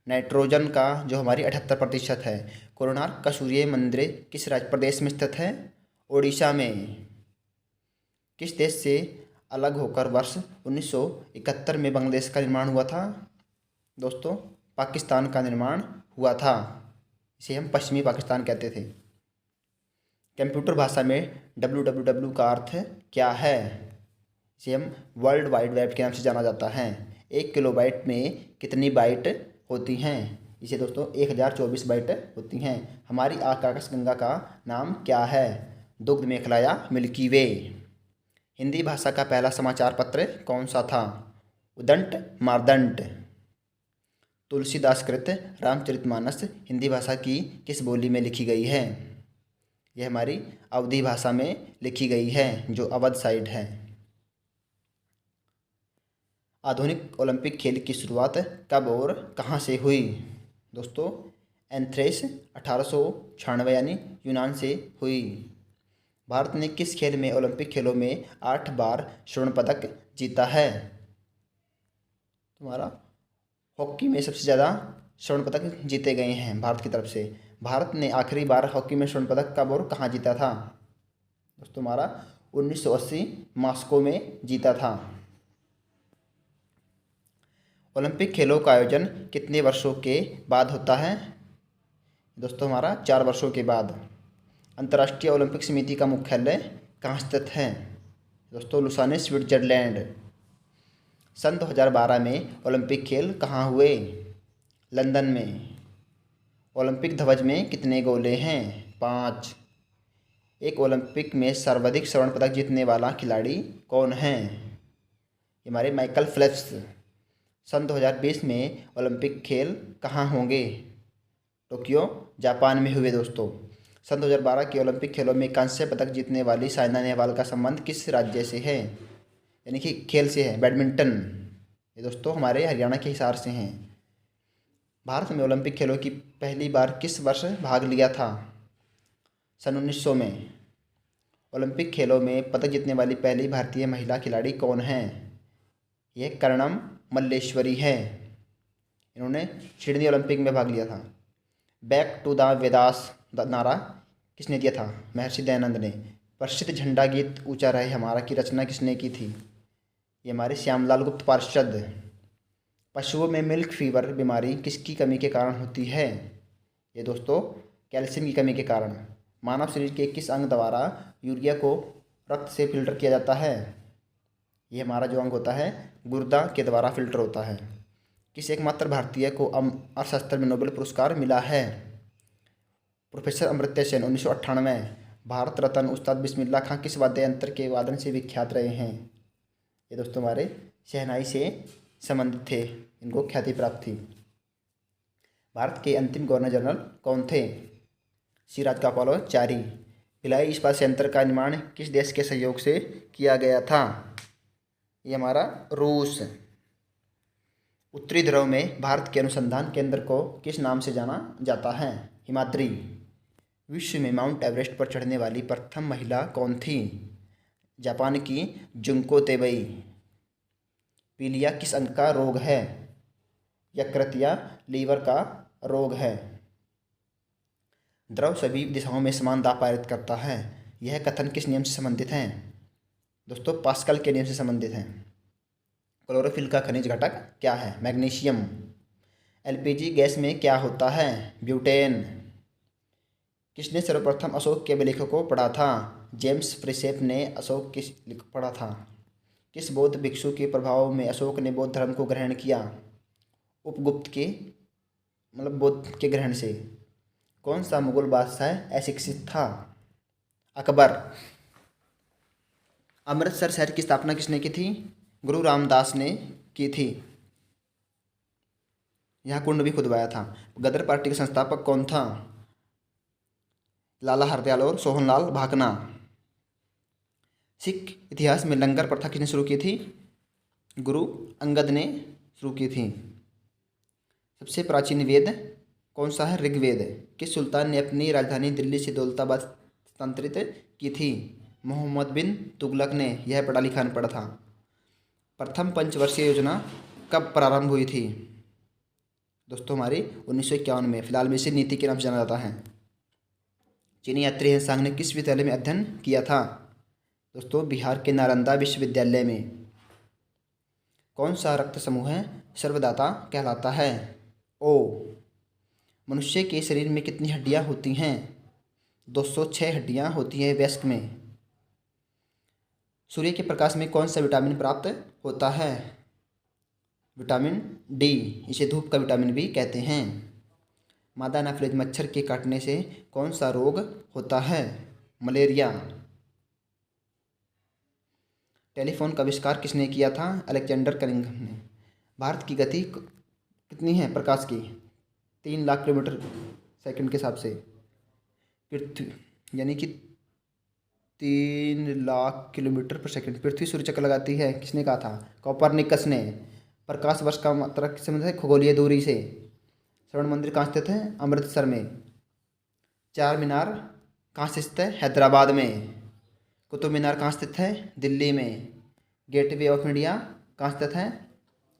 नाइट्रोजन का, जो हमारी 78% है। कोणार्क का सूर्य मंदिर किस राज्य प्रदेश में स्थित है? ओडिशा में। किस देश से अलग होकर वर्ष 1971 में बांग्लादेश का निर्माण हुआ था? दोस्तों पाकिस्तान का निर्माण हुआ था। इसे हम पश्चिमी पाकिस्तान कहते थे। कंप्यूटर भाषा में www का अर्थ क्या है? इसे हम वर्ल्ड वाइड वेब के नाम से जाना जाता है। 1 किलोबाइट में कितनी बाइट होती हैं? इसे दोस्तों 1024 बाइट होती हैं। हमारी आकाशगंगा का नाम क्या है? दुग्ध मेखला या मिल्की वे। हिंदी भाषा का पहला समाचार पत्र कौन सा था? उदंड मार्दंड। तुलसीदास कृत रामचरितमानस हिंदी भाषा की किस बोली में लिखी गई है? यह हमारी अवधी भाषा में लिखी गई है, जो अवध साइड है। आधुनिक ओलंपिक खेल की शुरुआत कब और कहाँ से हुई? दोस्तों, एथेंस 1896 यानी यूनान से हुई। भारत ने किस खेल में ओलंपिक खेलों में 8 बार स्वर्ण पदक जीता है? तुम्हारा हॉकी में सबसे ज़्यादा स्वर्ण पदक जीते गए हैं भारत की तरफ से। भारत ने आखिरी बार हॉकी में स्वर्ण पदक कब और कहाँ जीता था? दोस्तों, तुम्हारा 1980 मॉस्को में जीता था। ओलंपिक खेलों का आयोजन कितने वर्षों के बाद होता है? दोस्तों, हमारा 4 वर्षों के बाद। अंतर्राष्ट्रीय ओलंपिक समिति का मुख्यालय कहाँ स्थित है? दोस्तों, लुसाने, स्विट्जरलैंड। सन 2012 में ओलंपिक खेल कहाँ हुए? लंदन में। ओलंपिक ध्वज में कितने गोले हैं? 5। एक ओलंपिक में सर्वाधिक स्वर्ण पदक जीतने वाला खिलाड़ी कौन है? हमारे माइकल फेल्प्स। सन 2020 में ओलंपिक खेल कहाँ होंगे? टोक्यो, जापान में हुए। दोस्तों, सन 2012 के ओलंपिक खेलों में कांस्य पदक जीतने वाली साइना नेहवाल का संबंध किस राज्य से है? यानी कि खेल से है, बैडमिंटन। ये दोस्तों हमारे हरियाणा के हिसार से हैं। भारत में ओलंपिक खेलों की पहली बार किस वर्ष भाग लिया था? सन 1900 में। ओलंपिक खेलों में पदक जीतने वाली पहली भारतीय महिला खिलाड़ी कौन है? यह कर्णम मल्लेश्वरी है। इन्होंने सिडनी ओलंपिक में भाग लिया था। बैक टू द वेदास नारा किसने दिया था? महर्षि दयानंद ने। प्रसिद्ध झंडा गीत ऊंचा रहे हमारा की रचना किसने की थी? ये हमारे श्यामलाल गुप्त पार्षद। पशुओं में मिल्क फीवर बीमारी किसकी कमी के कारण होती है? ये दोस्तों कैल्शियम की कमी के कारण। मानव शरीर के किस अंग द्वारा यूरिया को रक्त से फिल्टर किया जाता है? ये हमारा जो अंग होता है गुर्दा के द्वारा फिल्टर होता है। किस एकमात्र भारतीय को अर्थशास्त्र में नोबेल पुरस्कार मिला है? प्रोफेसर अमर्त्य सेन। 1998। भारत रत्न उस्ताद बिस्मिल्लाह खां किस वाद्य यंत्र के वादन से विख्यात रहे हैं? ये दोस्तों हमारे शहनाई से संबंधित थे, इनको ख्याति प्राप्त थी। भारत के अंतिम गवर्नर जनरल कौन थे? श्री राजगोपालाचारी। भिलाई इस्पात संयंत्र का निर्माण किस देश के सहयोग से किया गया था? ये हमारा रूस। उत्तरी ध्रुव में भारत के अनुसंधान केंद्र को किस नाम से जाना जाता है? हिमाद्री। विश्व में माउंट एवरेस्ट पर चढ़ने वाली प्रथम महिला कौन थी? जापान की जुंको तेबई। पीलिया किस अंग का रोग है? यकृत या लीवर का रोग है। द्रव सभी दिशाओं में समान दाब पारित करता है। यह कथन किस नियम से संबंधित है? दोस्तों पास्कल के नियम से संबंधित है। क्लोरोफिल का खनिज घटक क्या है? मैग्नीशियम। एलपीजी गैस में क्या होता है? ब्यूटेन। किसने सर्वप्रथम अशोक के अभिलेखों को पढ़ा था? जेम्स प्रिसेप ने अशोक किस पढ़ा था? किस बौद्ध भिक्षु के प्रभाव में अशोक ने बौद्ध धर्म को ग्रहण किया? उपगुप्त के बौद्ध के ग्रहण से। कौन सा मुगल बादशाह अशिक्षित था? अकबर। अमृतसर शहर की स्थापना किसने की थी? गुरु रामदास ने की थी। यहाँ कुंड भी खुदवाया था। गदर पार्टी का संस्थापक कौन था? लाला हरदयाल और सोहनलाल भाकना। सिख इतिहास में लंगर प्रथा किसने शुरू की थी? गुरु अंगद ने शुरू की थी। सबसे प्राचीन वेद कौन सा है? ऋग्वेद। किस सुल्तान ने अपनी राजधानी दिल्ली से दौलताबाद स्थानांतरित की थी? मोहम्मद बिन तुगलक ने। यह पढ़ा लिखा अनपढ़ था। प्रथम पंचवर्षीय योजना कब प्रारंभ हुई थी? दोस्तों हमारी 1951 में। फिलहाल में इसे नीति के नाम से जाना जाता है। चीनी यात्री हेनसांग ने किस विद्यालय में अध्ययन किया था? दोस्तों बिहार के नालंदा विश्वविद्यालय में। कौन सा रक्त समूह है सर्वदाता कहलाता है? ओ। मनुष्य के शरीर में कितनी हड्डियां होती हैं? 206 हड्डियां होती हैं वयस्क में। सूर्य के प्रकाश में कौन सा विटामिन प्राप्त होता है? Vitamin D. इसे धूप का विटामिन भी कहते हैं। मादा एनाफिलीज मच्छर के काटने से कौन सा रोग होता है? मलेरिया। टेलीफोन का आविष्कार किसने किया था? अलेक्जेंडर कनिंघम ने। भारत की गति कितनी है प्रकाश की? 3 लाख किलोमीटर सेकंड के हिसाब से। पृथ्वी यानी कि 3 लाख किलोमीटर पर सेकंड पृथ्वी सूर्य चक्कर लगाती है, किसने कहा था? कोपरनिकस ने। प्रकाश वर्ष का मात्रा किससे संबंधित है? खगोलीय दूरी से। स्वर्ण मंदिर कहाँ स्थित है? अमृतसर में। चार मीनार कहाँ से स्थित है? हैदराबाद में। कुतुब मीनार कहाँ स्थित है? दिल्ली में। गेटवे ऑफ इंडिया कहाँ स्थित है?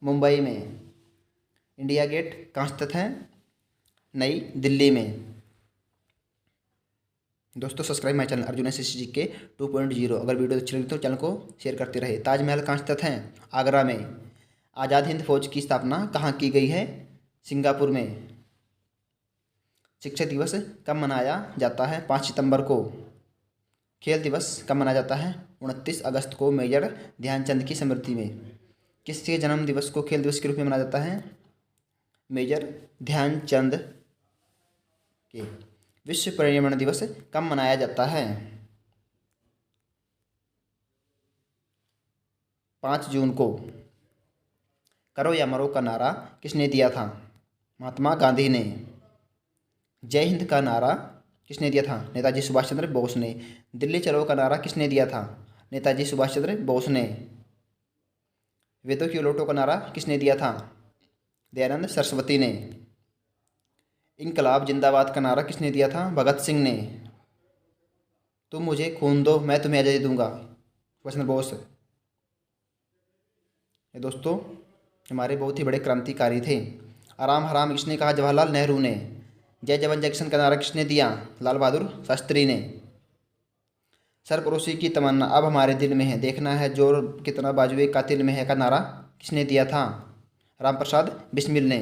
मुंबई में। इंडिया गेट कहाँ स्थित है? नई दिल्ली में। दोस्तों subscribe my channel Arjun S G के 2.0। अगर वीडियो अच्छी लगी तो चैनल को शेयर करते रहे। ताजमहल कहाँ स्थित है? आगरा में। आज़ाद हिंद फौज की स्थापना कहाँ की गई है? सिंगापुर में। शिक्षक दिवस कब मनाया जाता है? 5 सितंबर को। खेल दिवस कब मनाया जाता है? 29 अगस्त को मेजर ध्यानचंद की स्मृति में। किसके जन्म दिवस को खेल दिवस के रूप में मनाया जाता है? मेजर ध्यानचंद के। विश्व पर्यावरण दिवस कब मनाया जाता है? 5 जून को। करो या मरो का नारा किसने दिया था? महात्मा गांधी ने। जय हिंद का नारा किसने दिया था? नेताजी सुभाष चंद्र बोस ने। दिल्ली चलो का नारा किसने दिया था? नेताजी सुभाष चंद्र बोस ने। वेदों की उलटो का नारा किसने दिया था? दयानंद सरस्वती ने। इनकलाब जिंदाबाद का नारा किसने दिया था? भगत सिंह ने। तुम मुझे खून दो मैं तुम्हें आज़ादी दूंगा, सुभाष चंद्र बोस। ये दोस्तों हमारे बहुत ही बड़े क्रांतिकारी थे। आराम हराम किसने कहा? जवाहरलाल नेहरू ने। जय जवान जय किसान का नारा किसने दिया? लाल बहादुर शास्त्री ने। सरफरोशी की तमन्ना अब हमारे दिल में है, देखना है जोर कितना बाजुए कातिल में है का नारा किसने दिया था? राम प्रसाद बिस्मिल ने।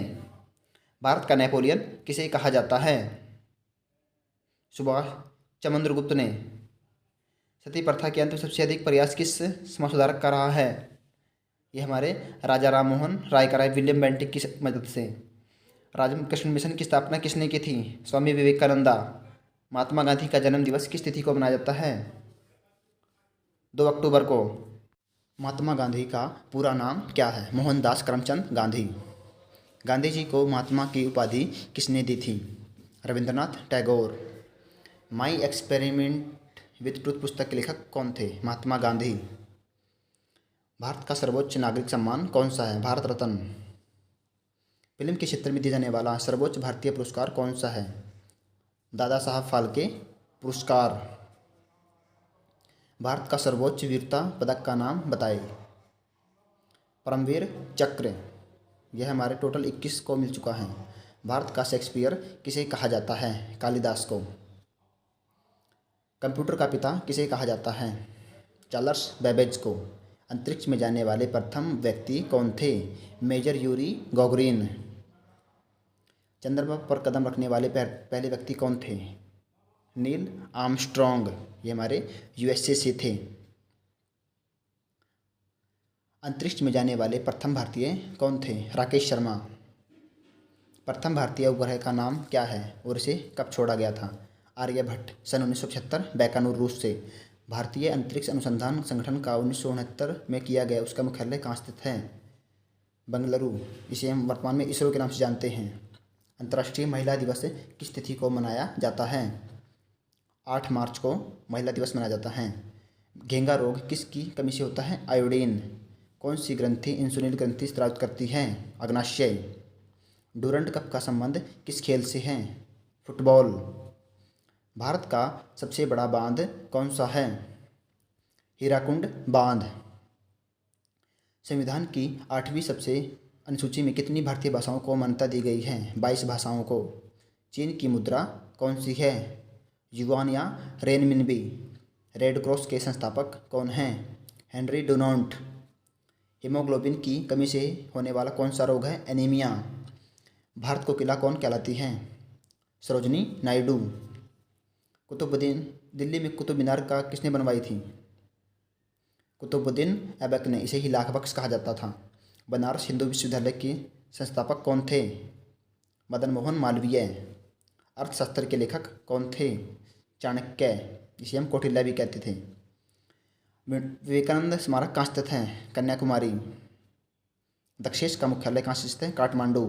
भारत का नेपोलियन किसे कहा जाता है? सुभाष चंद्रगुप्त ने। सती प्रथा के अंत में सबसे अधिक प्रयास किस समाज सुधारक का रहा है? ये हमारे राजा राम मोहन राय का रहा है, विलियम बेंटिक की मदद से। राजकृष्ण मिशन की स्थापना किसने की थी? स्वामी विवेकानंदा। महात्मा गांधी का जन्म दिवस किस तिथि को मनाया जाता है? 2 अक्टूबर को। महात्मा गांधी का पूरा नाम क्या है? मोहनदास करमचंद गांधी। गांधी जी को महात्मा की उपाधि किसने दी थी? Rabindranath Tagore. My experiment with truth पुस्तक के लेखक कौन थे? महात्मा गांधी। भारत का सर्वोच्च नागरिक सम्मान कौन सा है? भारत रत्न। फिल्म के क्षेत्र में दिया जाने वाला सर्वोच्च भारतीय पुरस्कार कौन सा है? दादा साहब फाल्के पुरस्कार। भारत का सर्वोच्च वीरता पदक का नाम बताइए। परमवीर चक्र। यह हमारे टोटल 21 को मिल चुका है। भारत का शेक्सपियर किसे कहा जाता है? कालिदास को। कंप्यूटर का पिता किसे कहा जाता है? चार्ल्स बेबेज को। अंतरिक्ष में जाने वाले प्रथम व्यक्ति कौन थे? Major Yuri Gagarin. चंद्रमा पर कदम रखने वाले पहले व्यक्ति कौन थे? Neil Armstrong. ये हमारे यूएसए से थे। अंतरिक्ष में जाने वाले प्रथम भारतीय कौन थे? राकेश शर्मा। प्रथम भारतीय उपग्रह का नाम क्या है और इसे कब छोड़ा गया था? आर्यभट्ट। सन 1975 बैकानूर रूस से। भारतीय अंतरिक्ष अनुसंधान संगठन का 1969 में किया गया उसका मुख्यालय कहाँ स्थित है? बेंगलुरु। इसे हम वर्तमान में इसरो के नाम से जानते हैं। अंतर्राष्ट्रीय महिला दिवस किस तिथि को मनाया जाता है? 8 मार्च को महिला दिवस मनाया जाता है। घेंगा रोग किसकी कमी से होता है? आयोडीन। कौन सी ग्रंथि इंसुलिन ग्रंथि स्रावित करती है? अग्नाशय। डूरंड कप का संबंध किस खेल से है? फुटबॉल। भारत का सबसे बड़ा बांध कौन सा है? हीराकुंड बांध। संविधान की 8वीं सबसे अनुसूची में कितनी भारतीय भाषाओं को मान्यता दी गई है? 22 भाषाओं को। चीन की मुद्रा कौन सी है? युआन या रेनमिनबी। रेड क्रॉस के संस्थापक कौन हैं? Henry Dunant. हीमोग्लोबिन की कमी से होने वाला कौन सा रोग है? एनीमिया। भारत को किला कौन कहलाती है? सरोजनी नायडू। कुतुबुद्दीन दिल्ली में कुतुब मीनार का किसने बनवाई थी? कुतुबुद्दीन ऐबक ने। इसे ही लाख बख्श कहा जाता था। बनारस हिंदू विश्वविद्यालय के संस्थापक कौन थे? मदन मोहन मालवीय। अर्थशास्त्र के लेखक कौन थे? चाणक्य। इसे हम कौटिल्य भी कहते थे। विवेकानंद स्मारक कहाँ स्थित है? कन्याकुमारी। दक्षेश का मुख्यालय कहाँ स्थित है? काठमांडू।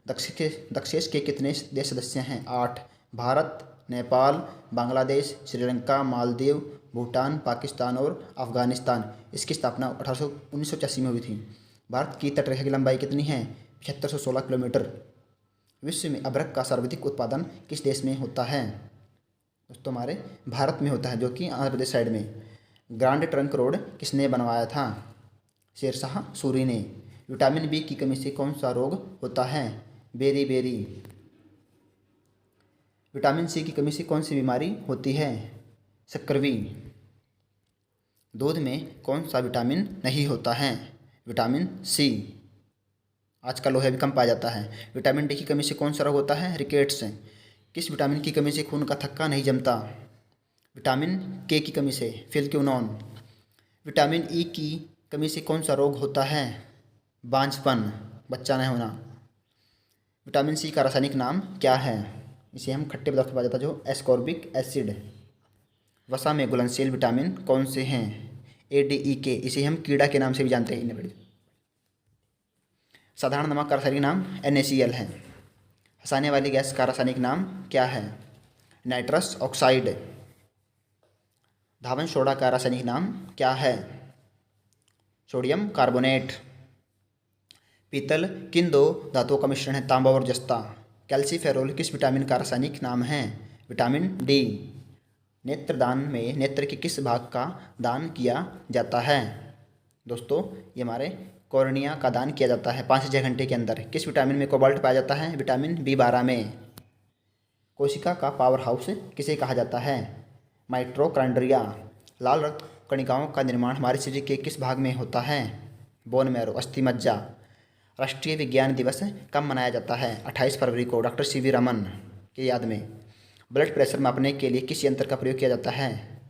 दक्षेश के कितने देश सदस्य हैं? 8। भारत, नेपाल, बांग्लादेश, श्रीलंका, मालदीव, भूटान, पाकिस्तान और अफगानिस्तान। इसकी स्थापना 1985 में हुई थी। भारत की तटरेखा की लंबाई कितनी है? 7516 किलोमीटर। विश्व में अदरक का सर्वाधिक उत्पादन किस देश में होता है? दोस्तों हमारे भारत में होता है, जो कि आंध्र प्रदेश साइड में। ग्रांड ट्रंक रोड किसने बनवाया था? शेरशाह सूरी ने। विटामिन बी की कमी से कौन सा रोग होता है? बेरी। विटामिन सी की कमी से कौन सी बीमारी होती है? शक्करवी। दूध में कौन सा विटामिन नहीं होता है? Vitamin C. आजकल लोहा भी कम पाया जाता है। विटामिन डी की कमी से कौन सा रोग होता है? रिकेट्स। किस विटामिन की कमी से खून का थक्का नहीं जमता? विटामिन के की कमी से फिलक्यूनॉन। विटामिन ई की कमी से कौन सा रोग होता है? बांझपन, बच्चा नहीं होना। विटामिन सी का रासायनिक नाम क्या है? इसे हम खट्टे पदार्थ में पाया जाता है, जो एस्कॉर्बिक एसिड। वसा में घुलनशील विटामिन कौन से हैं? ए, डी, ई, के। इसे हम कीड़ा के नाम से भी जानते हैं। साधारण नमक का रासायनिक नाम NaCl है। हंसाने वाली गैस का रासायनिक नाम क्या है? Nitrous oxide. धावन सोडा का रासायनिक नाम क्या है? Sodium carbonate. पीतल किन दो धातुओं का मिश्रण है? तांबा और जस्ता। कैल्सीफेरोल किस विटामिन का रासायनिक नाम है? Vitamin D. नेत्रदान में नेत्र के किस भाग का दान किया जाता है? दोस्तों ये हमारे कॉर्निया का दान किया जाता है 5 से 6 घंटे के अंदर। किस विटामिन में कोबाल्ट पाया जाता है? विटामिन B12 में। कोशिका का पावर हाउस किसे कहा जाता है? माइटोकॉन्ड्रिया। लाल रक्त कणिकाओं का निर्माण हमारे शरीर के किस भाग में होता है? बोन मैरो, अस्थि मज्जा। राष्ट्रीय विज्ञान दिवस कब मनाया जाता है? 28 फरवरी को, डॉक्टर CV रमन की याद में। ब्लड प्रेशर मापने के लिए किस यंत्र का प्रयोग किया जाता है?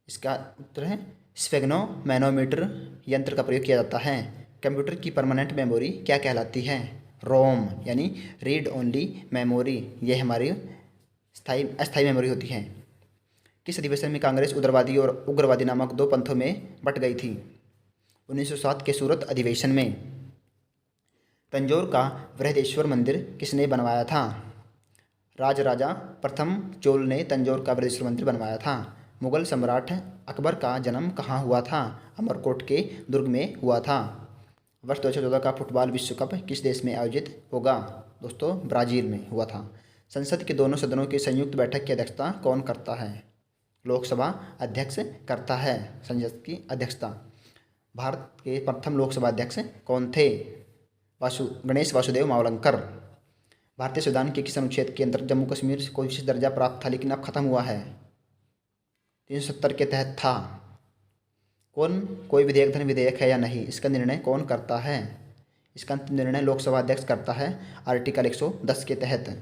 इसका उत्तर है स्फेग्नोमैनोमीटर यंत्र का प्रयोग किया जाता है। कंप्यूटर की परमानेंट मेमोरी क्या कहलाती है? रोम, यानी रीड ओनली मेमोरी। ये हमारी अस्थायी मेमोरी होती है। किस अधिवेशन में कांग्रेस उदारवादी और उग्रवादी नामक 2 पंथों में बट गई थी? 1907 के सूरत अधिवेशन में। तंजौर का बृहदेश्वर मंदिर किसने बनवाया था? राजराजा प्रथम चोल ने तंजौर का बृहदेश्वर मंदिर बनवाया था। मुगल सम्राट अकबर का जन्म कहाँ हुआ था? अमरकोट के दुर्ग में हुआ था। वर्ष 2014 का फुटबॉल विश्व कप किस देश में आयोजित होगा? दोस्तों ब्राज़ील में हुआ था। संसद के दोनों सदनों की संयुक्त बैठक की अध्यक्षता कौन करता है? लोकसभा अध्यक्ष करता है संसद की अध्यक्षता। भारत के प्रथम लोकसभा अध्यक्ष कौन थे? गणेश वासुदेव मावलंकर। भारतीय संविधान के किस अनुच्छेद के अंतर्गत जम्मू कश्मीर को विशेष दर्जा प्राप्त था, लेकिन अब खत्म हुआ है? 370 के तहत था। कोई विधेयक धन विधेयक है या नहीं, इसका निर्णय कौन करता है? इसका अंतिम निर्णय लोकसभा अध्यक्ष करता है आर्टिकल 110 के तहत।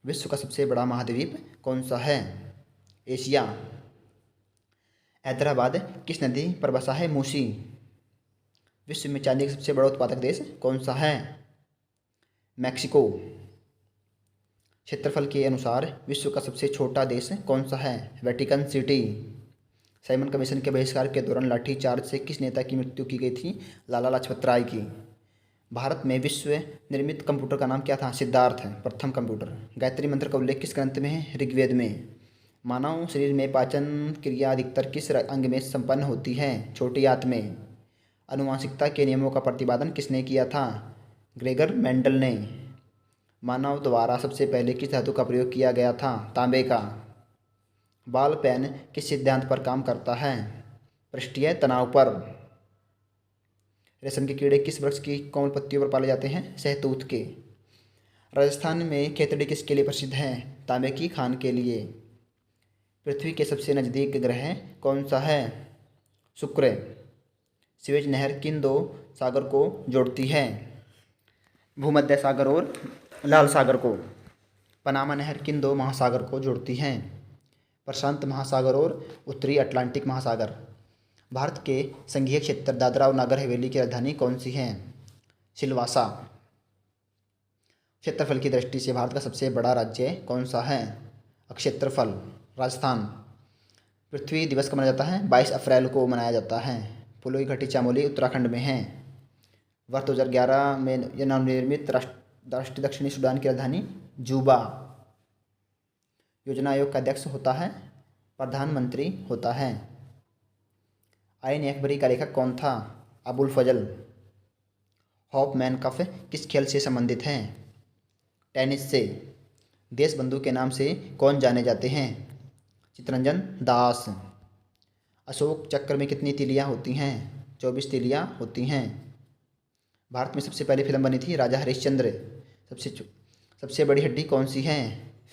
विश्व का सबसे बड़ा महाद्वीप कौन सा है? एशिया। हैदराबाद किस नदी पर बसा है? मूसी। विश्व में चांदी का सबसे बड़ा उत्पादक देश कौन सा है? मैक्सिको। क्षेत्रफल के अनुसार विश्व का सबसे छोटा देश कौन सा है? Vatican city. साइमन कमीशन के बहिष्कार के दौरान लाठीचार्ज से किस नेता की मृत्यु की गई थी? लाला लाजपत राय की। भारत में विश्व निर्मित कंप्यूटर का नाम क्या था? सिद्धार्थ है प्रथम कंप्यूटर। गायत्री मंत्र का उल्लेख किस ग्रंथ में है? ऋग्वेद में। मानव शरीर में पाचन क्रिया अधिकतर किस अंग में संपन्न होती है? छोटी आंत में। आनुवंशिकता के नियमों का प्रतिपादन किसने किया था? ग्रेगर मेंडल ने। मानव द्वारा सबसे पहले किस धातु का प्रयोग किया गया था? तांबे का। बॉल पेन किस सिद्धांत पर काम करता है? पृष्ठीय तनाव पर। रेशम के कीड़े किस वृक्ष की कोमल पत्तियों पर पाले जाते हैं? सहतूत के। राजस्थान में खेतड़ी किसके लिए प्रसिद्ध है? तांबे की खान के लिए। पृथ्वी के सबसे नज़दीक ग्रह कौन सा है? शुक्र। स्वेज नहर किन 2 सागर को जोड़ती है? भूमध्य सागर और लाल सागर को। पनामा नहर किन 2 महासागर को जोड़ती है? प्रशांत महासागर और उत्तरी अटलांटिक महासागर। भारत के संघीय क्षेत्र दादरा और नागर हवेली की राजधानी कौन सी है? सिलवासा। क्षेत्रफल की दृष्टि से भारत का सबसे बड़ा राज्य कौन सा है? क्षेत्रफल राजस्थान। पृथ्वी दिवस कब मनाया जाता है? 22 अप्रैल को मनाया जाता है। फूलों की घटी चामोली उत्तराखंड में है। वर्ष 2011 में यह नवनिर्मित राष्ट्रीय दक्षिणी सूडान की राजधानी जूबा। योजना आयोग का अध्यक्ष होता है, प्रधानमंत्री होता है। आईन अकबरी का लेखक कौन था? अबुल फजल। हॉफमैन कप किस खेल से संबंधित हैं? टेनिस से। देशबंधु के नाम से कौन जाने जाते हैं? चित्तरंजन दास। अशोक चक्र में कितनी तीलियां होती हैं? 24 तीलियां होती हैं। भारत में सबसे पहली फिल्म बनी थी राजा हरिश्चंद्र। सबसे बड़ी हड्डी कौन सी है?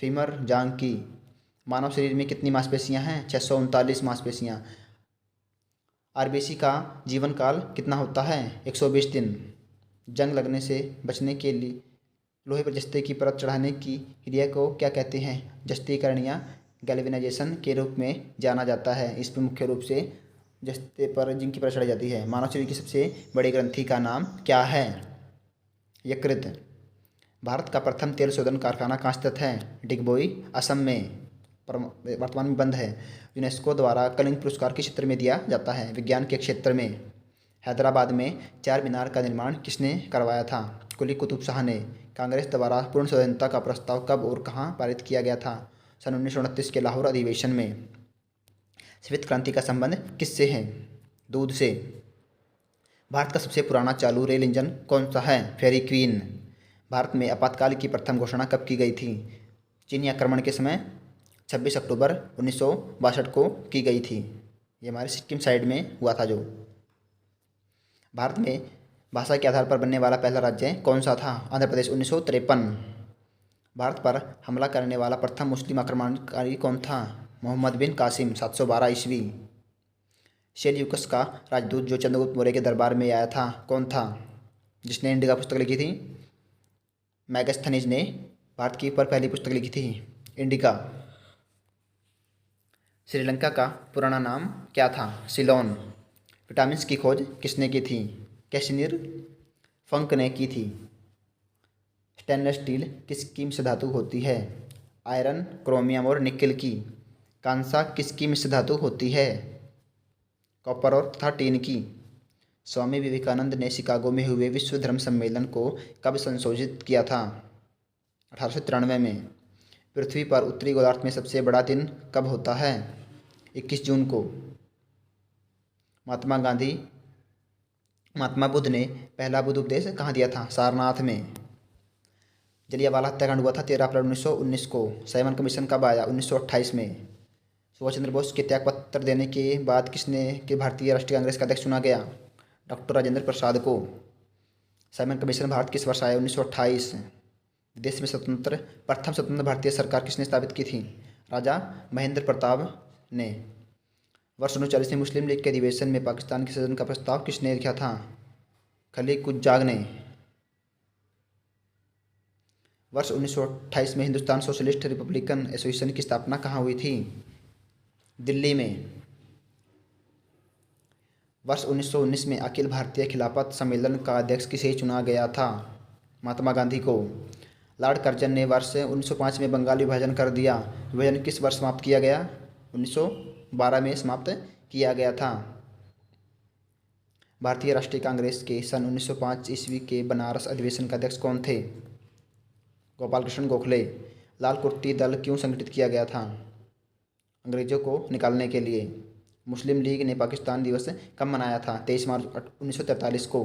फीमर जांग की। मानव शरीर में कितनी मांसपेशियां हैं? 639 मांसपेशियां। आरबीसी का जीवन काल कितना होता है? 120 दिन। जंग लगने से बचने के लिए लोहे पर जस्ते की परत चढ़ाने की क्रिया को क्या कहते हैं? जस्तीकरण या गैल्वेनाइजेशन के रूप में जाना जाता है। इसमें मुख्य रूप से जस्ते पर जिंक की परत चढ़ाई जाती है। मानव शरीर की सबसे बड़ी ग्रंथि का नाम क्या है? यकृत। भारत का प्रथम तेल शोधन कारखाना कहाँ स्थित है? डिगबोई, असम में, पर वर्तमान में बंद है। यूनेस्को द्वारा कलिंग पुरस्कार किस क्षेत्र में दिया जाता है? विज्ञान के क्षेत्र में। हैदराबाद में चार मीनार का निर्माण किसने करवाया था? कुली कुतुब शाह ने। कांग्रेस द्वारा पूर्ण स्वाधीनता का प्रस्ताव कब और कहाँ पारित किया गया था? सन 1929 के लाहौर अधिवेशन में। श्वेत क्रांति का संबंध किससे है? दूध से। भारत का सबसे पुराना चालू रेल इंजन कौन सा है? फेरी क्वीन। भारत में आपातकाल की प्रथम घोषणा कब की गई थी? चीनी आक्रमण के समय 26 अक्टूबर 1962 को की गई थी। ये हमारे सिक्किम साइड में हुआ था जो। भारत में भाषा के आधार पर बनने वाला पहला राज्य कौन सा था? आंध्र प्रदेश, 1953। भारत पर हमला करने वाला प्रथम मुस्लिम आक्रमणकारी कौन था? मोहम्मद बिन कासिम, 712 ईस्वी। सेल्यूकस का राजदूत जो चंद्रगुप्त मौर्य के दरबार में आया था कौन था? जिसने इंडिका पुस्तक लिखी थी? मैगस्थनीज ने भारत की पर पहली पुस्तक लिखी थी, इंडिका। श्रीलंका का पुराना नाम क्या था? सिलोन। विटामिन्स की खोज किसने की थी? कैसिमिर फंक ने की थी। स्टेनलेस स्टील किसकी मिश्र धातु होती है? आयरन, क्रोमियम और निकेल की। कांसा किसकी मिश्र धातु होती है? कॉपर और तथा टीन की। स्वामी विवेकानंद ने शिकागो में हुए विश्व धर्म सम्मेलन को कब संशोधित किया था? 1893 में। पृथ्वी पर उत्तरी गोलार्ध में सबसे बड़ा दिन कब होता है? 21 जून को। महात्मा बुद्ध ने पहला बुद्ध उपदेश कहाँ दिया था? सारनाथ में। जलियांवाला हत्याकांड हुआ था 13 अप्रैल 1919 को। साइमन कमीशन कब आया? 1928 में। सुभाष चंद्र बोस के त्यागपत्र देने के बाद किसने के भारतीय राष्ट्रीय कांग्रेस का अध्यक्ष चुना गया? डॉक्टर राजेंद्र प्रसाद को। साइमन कमीशन भारत किस वर्ष आया? 1928। देश में प्रथम स्वतंत्र भारतीय सरकार किसने स्थापित की थी? राजा महेंद्र प्रताप ने। वर्ष 1940 में मुस्लिम लीग के अधिवेशन में पाकिस्तान के सृजन का प्रस्ताव किसने लिखा था? खलील कुज्जाग ने। वर्ष 1928 में हिंदुस्तान सोशलिस्ट रिपब्लिकन एसोसिएशन की स्थापना कहाँ हुई थी? दिल्ली में। वर्ष 1919 में अखिल भारतीय खिलाफत सम्मेलन का अध्यक्ष किसे चुना गया था? महात्मा गांधी को। लॉर्ड कर्जन ने वर्ष 1905 में बंगाल विभाजन कर दिया। विभाजन किस वर्ष समाप्त किया गया? 1912 में समाप्त किया गया था। भारतीय राष्ट्रीय कांग्रेस के सन 1905 ईस्वी के बनारस अधिवेशन का अध्यक्ष कौन थे? गोपाल कृष्ण गोखले। लाल कुर्ती दल क्यों संगठित किया गया था? अंग्रेजों को निकालने के लिए। मुस्लिम लीग ने पाकिस्तान दिवस कब मनाया था? 23 मार्च 1943 को।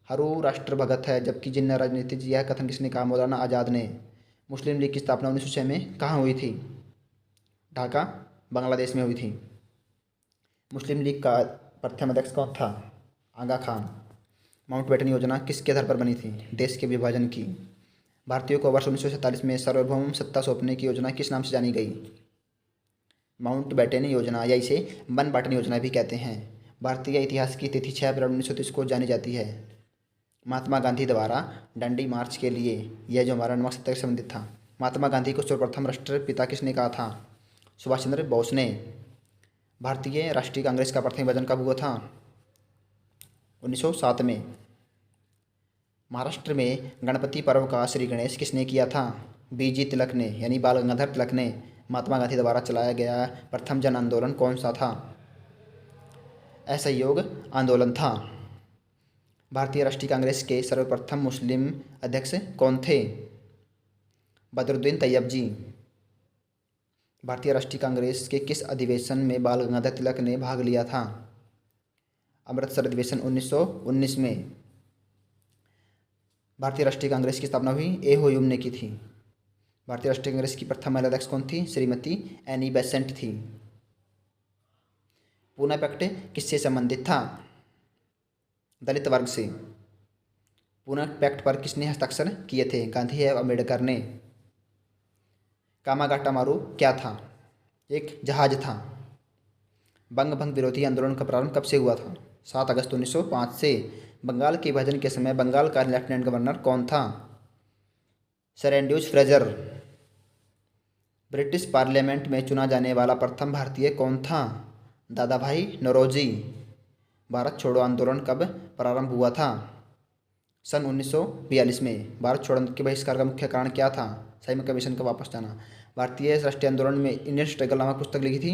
हरू राष्ट्र भगत है जबकि जिन्ना राजनीति, यह कथन किसने कहा? मौलाना आज़ाद ने। मुस्लिम लीग की स्थापना 1906 में कहाँ हुई थी? ढाका, बांग्लादेश में हुई थी। मुस्लिम लीग का प्रथम अध्यक्ष कौन था? आगा खान। माउंटबेटन योजना किसके आधार पर बनी थी? देश के विभाजन की। भारतीयों को वर्ष 1947 में सार्वभौम सत्ता सौंपने की योजना किस नाम से जानी गई? माउंटबेटन योजना, या इसे बनबाटन योजना भी कहते हैं। भारतीय इतिहास की तिथि 6 अप्रैल 1930 को जानी जाती है। महात्मा गांधी द्वारा डंडी मार्च के लिए, यह जो हमारा नमक सत्याग्रह से संबंधित था। महात्मा गांधी को सर्वप्रथम राष्ट्रपिता किसने कहा था? सुभाष चंद्र बोस ने। भारतीय राष्ट्रीय कांग्रेस का प्रथम विभाजन कब हुआ था? 1907 में। महाराष्ट्र में गणपति पर्व का श्री गणेश किसने किया था? बीजी तिलक ने, यानी बाल गंगाधर तिलक ने। महात्मा गांधी द्वारा चलाया गया प्रथम जन आंदोलन कौन सा था? असहयोग आंदोलन था। भारतीय राष्ट्रीय कांग्रेस के सर्वप्रथम मुस्लिम अध्यक्ष कौन थे? बदरुद्दीन तैयब जी। भारतीय राष्ट्रीय कांग्रेस के किस अधिवेशन में बाल गंगाधर तिलक ने भाग लिया था? अमृतसर अधिवेशन 1919 में। भारतीय राष्ट्रीय कांग्रेस की स्थापना हुई ए ह्यूम ने की थी। भारतीय राष्ट्रीय कांग्रेस की प्रथम महिला अध्यक्ष कौन थी? श्रीमती एनी बेसेंट थी। पूना पैक्ट किससे संबंधित था? दलित वर्ग से। पूना पैक्ट पर किसने हस्ताक्षर किए थे? गांधी एवं अम्बेडकर ने। कामागाटा मारू क्या था? एक जहाज था। बंग भंग विरोधी आंदोलन का प्रारंभ कब से हुआ था? 7 अगस्त 1905 से। बंगाल के विभाजन के समय बंगाल का लेफ्टिनेंट गवर्नर कौन था? Sir Andrews Fraser. British parliament में चुना जाने वाला प्रथम भारतीय कौन था? दादा भाई नौरोजी। भारत छोड़ो आंदोलन कब प्रारंभ हुआ था? सन 1942 में। भारत छोड़ो आंदोलन के बहिष्कार का मुख्य कारण क्या था? साइमन कमीशन का वापस जाना। भारतीय राष्ट्रीय आंदोलन में इंडियन स्ट्रगल नामक पुस्तक लिखी थी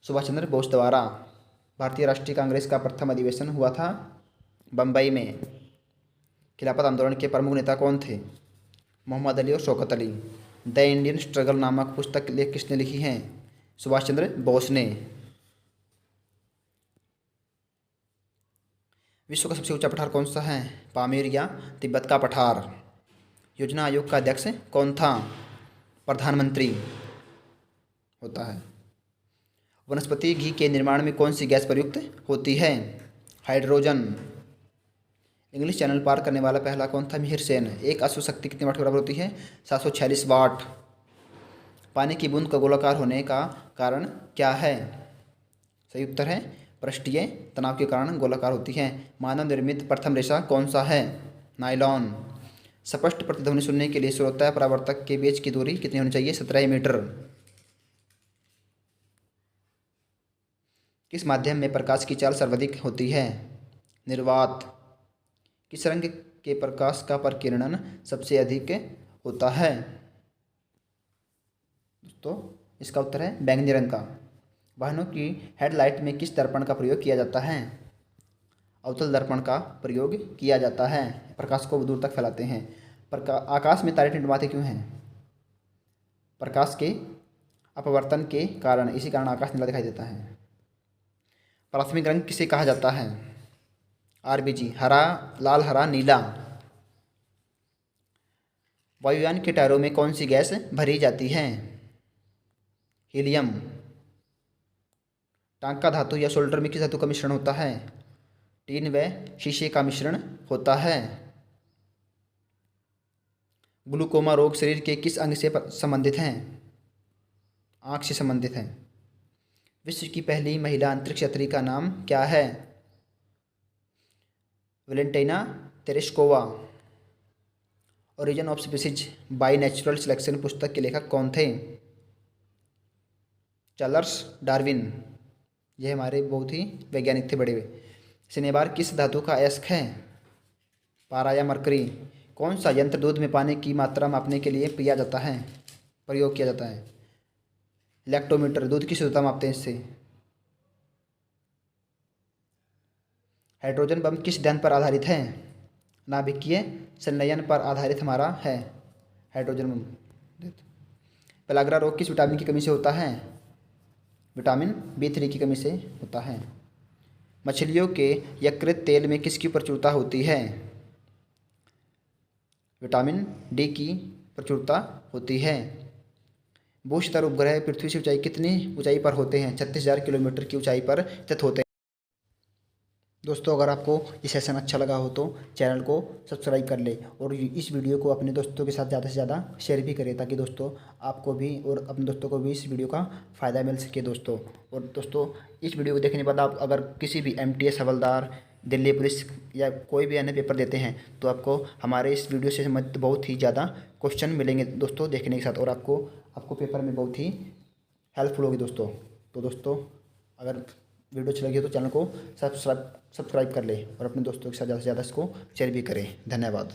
सुभाष चंद्र बोस द्वारा। भारतीय राष्ट्रीय कांग्रेस का प्रथम अधिवेशन हुआ था बम्बई में। खिलाफत आंदोलन के प्रमुख नेता कौन थे? मोहम्मद अली और Shaukat Ali. The Indian struggle नामक पुस्तक किसने लिखी है? सुभाष चंद्र बोस ने। विश्व का सबसे ऊंचा पठार कौन सा है? पामीर या तिब्बत का पठार। योजना आयोग का अध्यक्ष कौन था? प्रधानमंत्री होता है। वनस्पति घी के निर्माण में कौन सी गैस प्रयुक्त होती है? हाइड्रोजन। इंग्लिश चैनल पार करने वाला पहला कौन था? मिहिर सेन। एक अश्व शक्ति कितने वाट के बराबर होती है? 746 वाट। पानी की बूंद का गोलाकार होने का कारण क्या है? सही उत्तर है पृष्ठीय तनाव के कारण गोलाकार होती है। मानव निर्मित प्रथम रेशा कौन सा है? नायलॉन। स्पष्ट प्रतिध्वनि सुनने के लिए श्रोता परावर्तक के बीच की दूरी कितनी होनी चाहिए? 17 मीटर। किस माध्यम में प्रकाश की चाल सर्वाधिक होती है? निर्वात। किस रंग के प्रकाश का प्रकीर्णन सबसे अधिक होता है? दोस्तों इसका उत्तर है बैंगनी रंग का। वाहनों की हेडलाइट में किस दर्पण का प्रयोग किया जाता है? अवतल दर्पण का प्रयोग किया जाता है। प्रकाश को दूर तक फैलाते हैं। आकाश में तारे टिमटिमाते क्यों हैं? प्रकाश के अपवर्तन के कारण। इसी कारण आकाश नीला दिखाई देता है। प्राथमिक रंग किसे कहा जाता है? आरबीजी। हरा, लाल, हरा, नीला। वायुयान के टायरों में कौन सी गैस भरी जाती है? हीलियम। टांका धातु या शोल्डर में किस धातु का मिश्रण होता है? टीन व शीशे का मिश्रण होता है। ग्लूकोमा रोग शरीर के किस अंग से संबंधित है? आँख से संबंधित है। विश्व की पहली महिला अंतरिक्ष यात्री का नाम क्या है? Valentina Tereshkova. Origin of species by natural selection पुस्तक के लेखक कौन थे? Charles Darwin. यह हमारे बहुत ही वैज्ञानिक थे बड़े हुए। शनिवार किस धातु का अयस्क है? पारा या मरकरी। कौन सा यंत्र दूध में पानी की मात्रा मापने के लिए प्रयोग किया जाता है? लैक्टोमीटर। दूध की शुद्धता मापते हैं इससे। हाइड्रोजन बम किस सिद्धांत पर आधारित है? नाभिकीय संलयन पर आधारित हमारा है हाइड्रोजन बम। पेलाग्रा रोग किस विटामिन की कमी से होता है? विटामिन B3 की कमी से होता है। मछलियों के यकृत तेल में किसकी प्रचुरता होती है? विटामिन D की प्रचुरता होती है। भूस्तर उपग्रह पृथ्वी से कितनी ऊंचाई पर होते हैं? 36,000 किलोमीटर की ऊंचाई पर स्थित होते हैं। दोस्तों अगर आपको ये सेशन अच्छा लगा हो तो चैनल को सब्सक्राइब कर ले और इस वीडियो को अपने दोस्तों के साथ ज़्यादा से ज़्यादा शेयर भी करें ताकि दोस्तों आपको भी और अपने दोस्तों को भी इस वीडियो का फ़ायदा मिल सके दोस्तों। और दोस्तों इस वीडियो को देखने के बाद आप अगर किसी भी MTS हवलदार, दिल्ली पुलिस या कोई भी अन्य पेपर देते हैं तो आपको हमारे इस वीडियो से संबंधित बहुत ही ज़्यादा क्वेश्चन मिलेंगे दोस्तों देखने के साथ, और आपको पेपर में बहुत ही हेल्पफुल होगी दोस्तों। तो दोस्तों अगर वीडियो अच्छी लगी हो तो चैनल को सब्सक्राइब कर ले और अपने दोस्तों के साथ ज़्यादा से ज़्यादा इसको शेयर भी करें। धन्यवाद।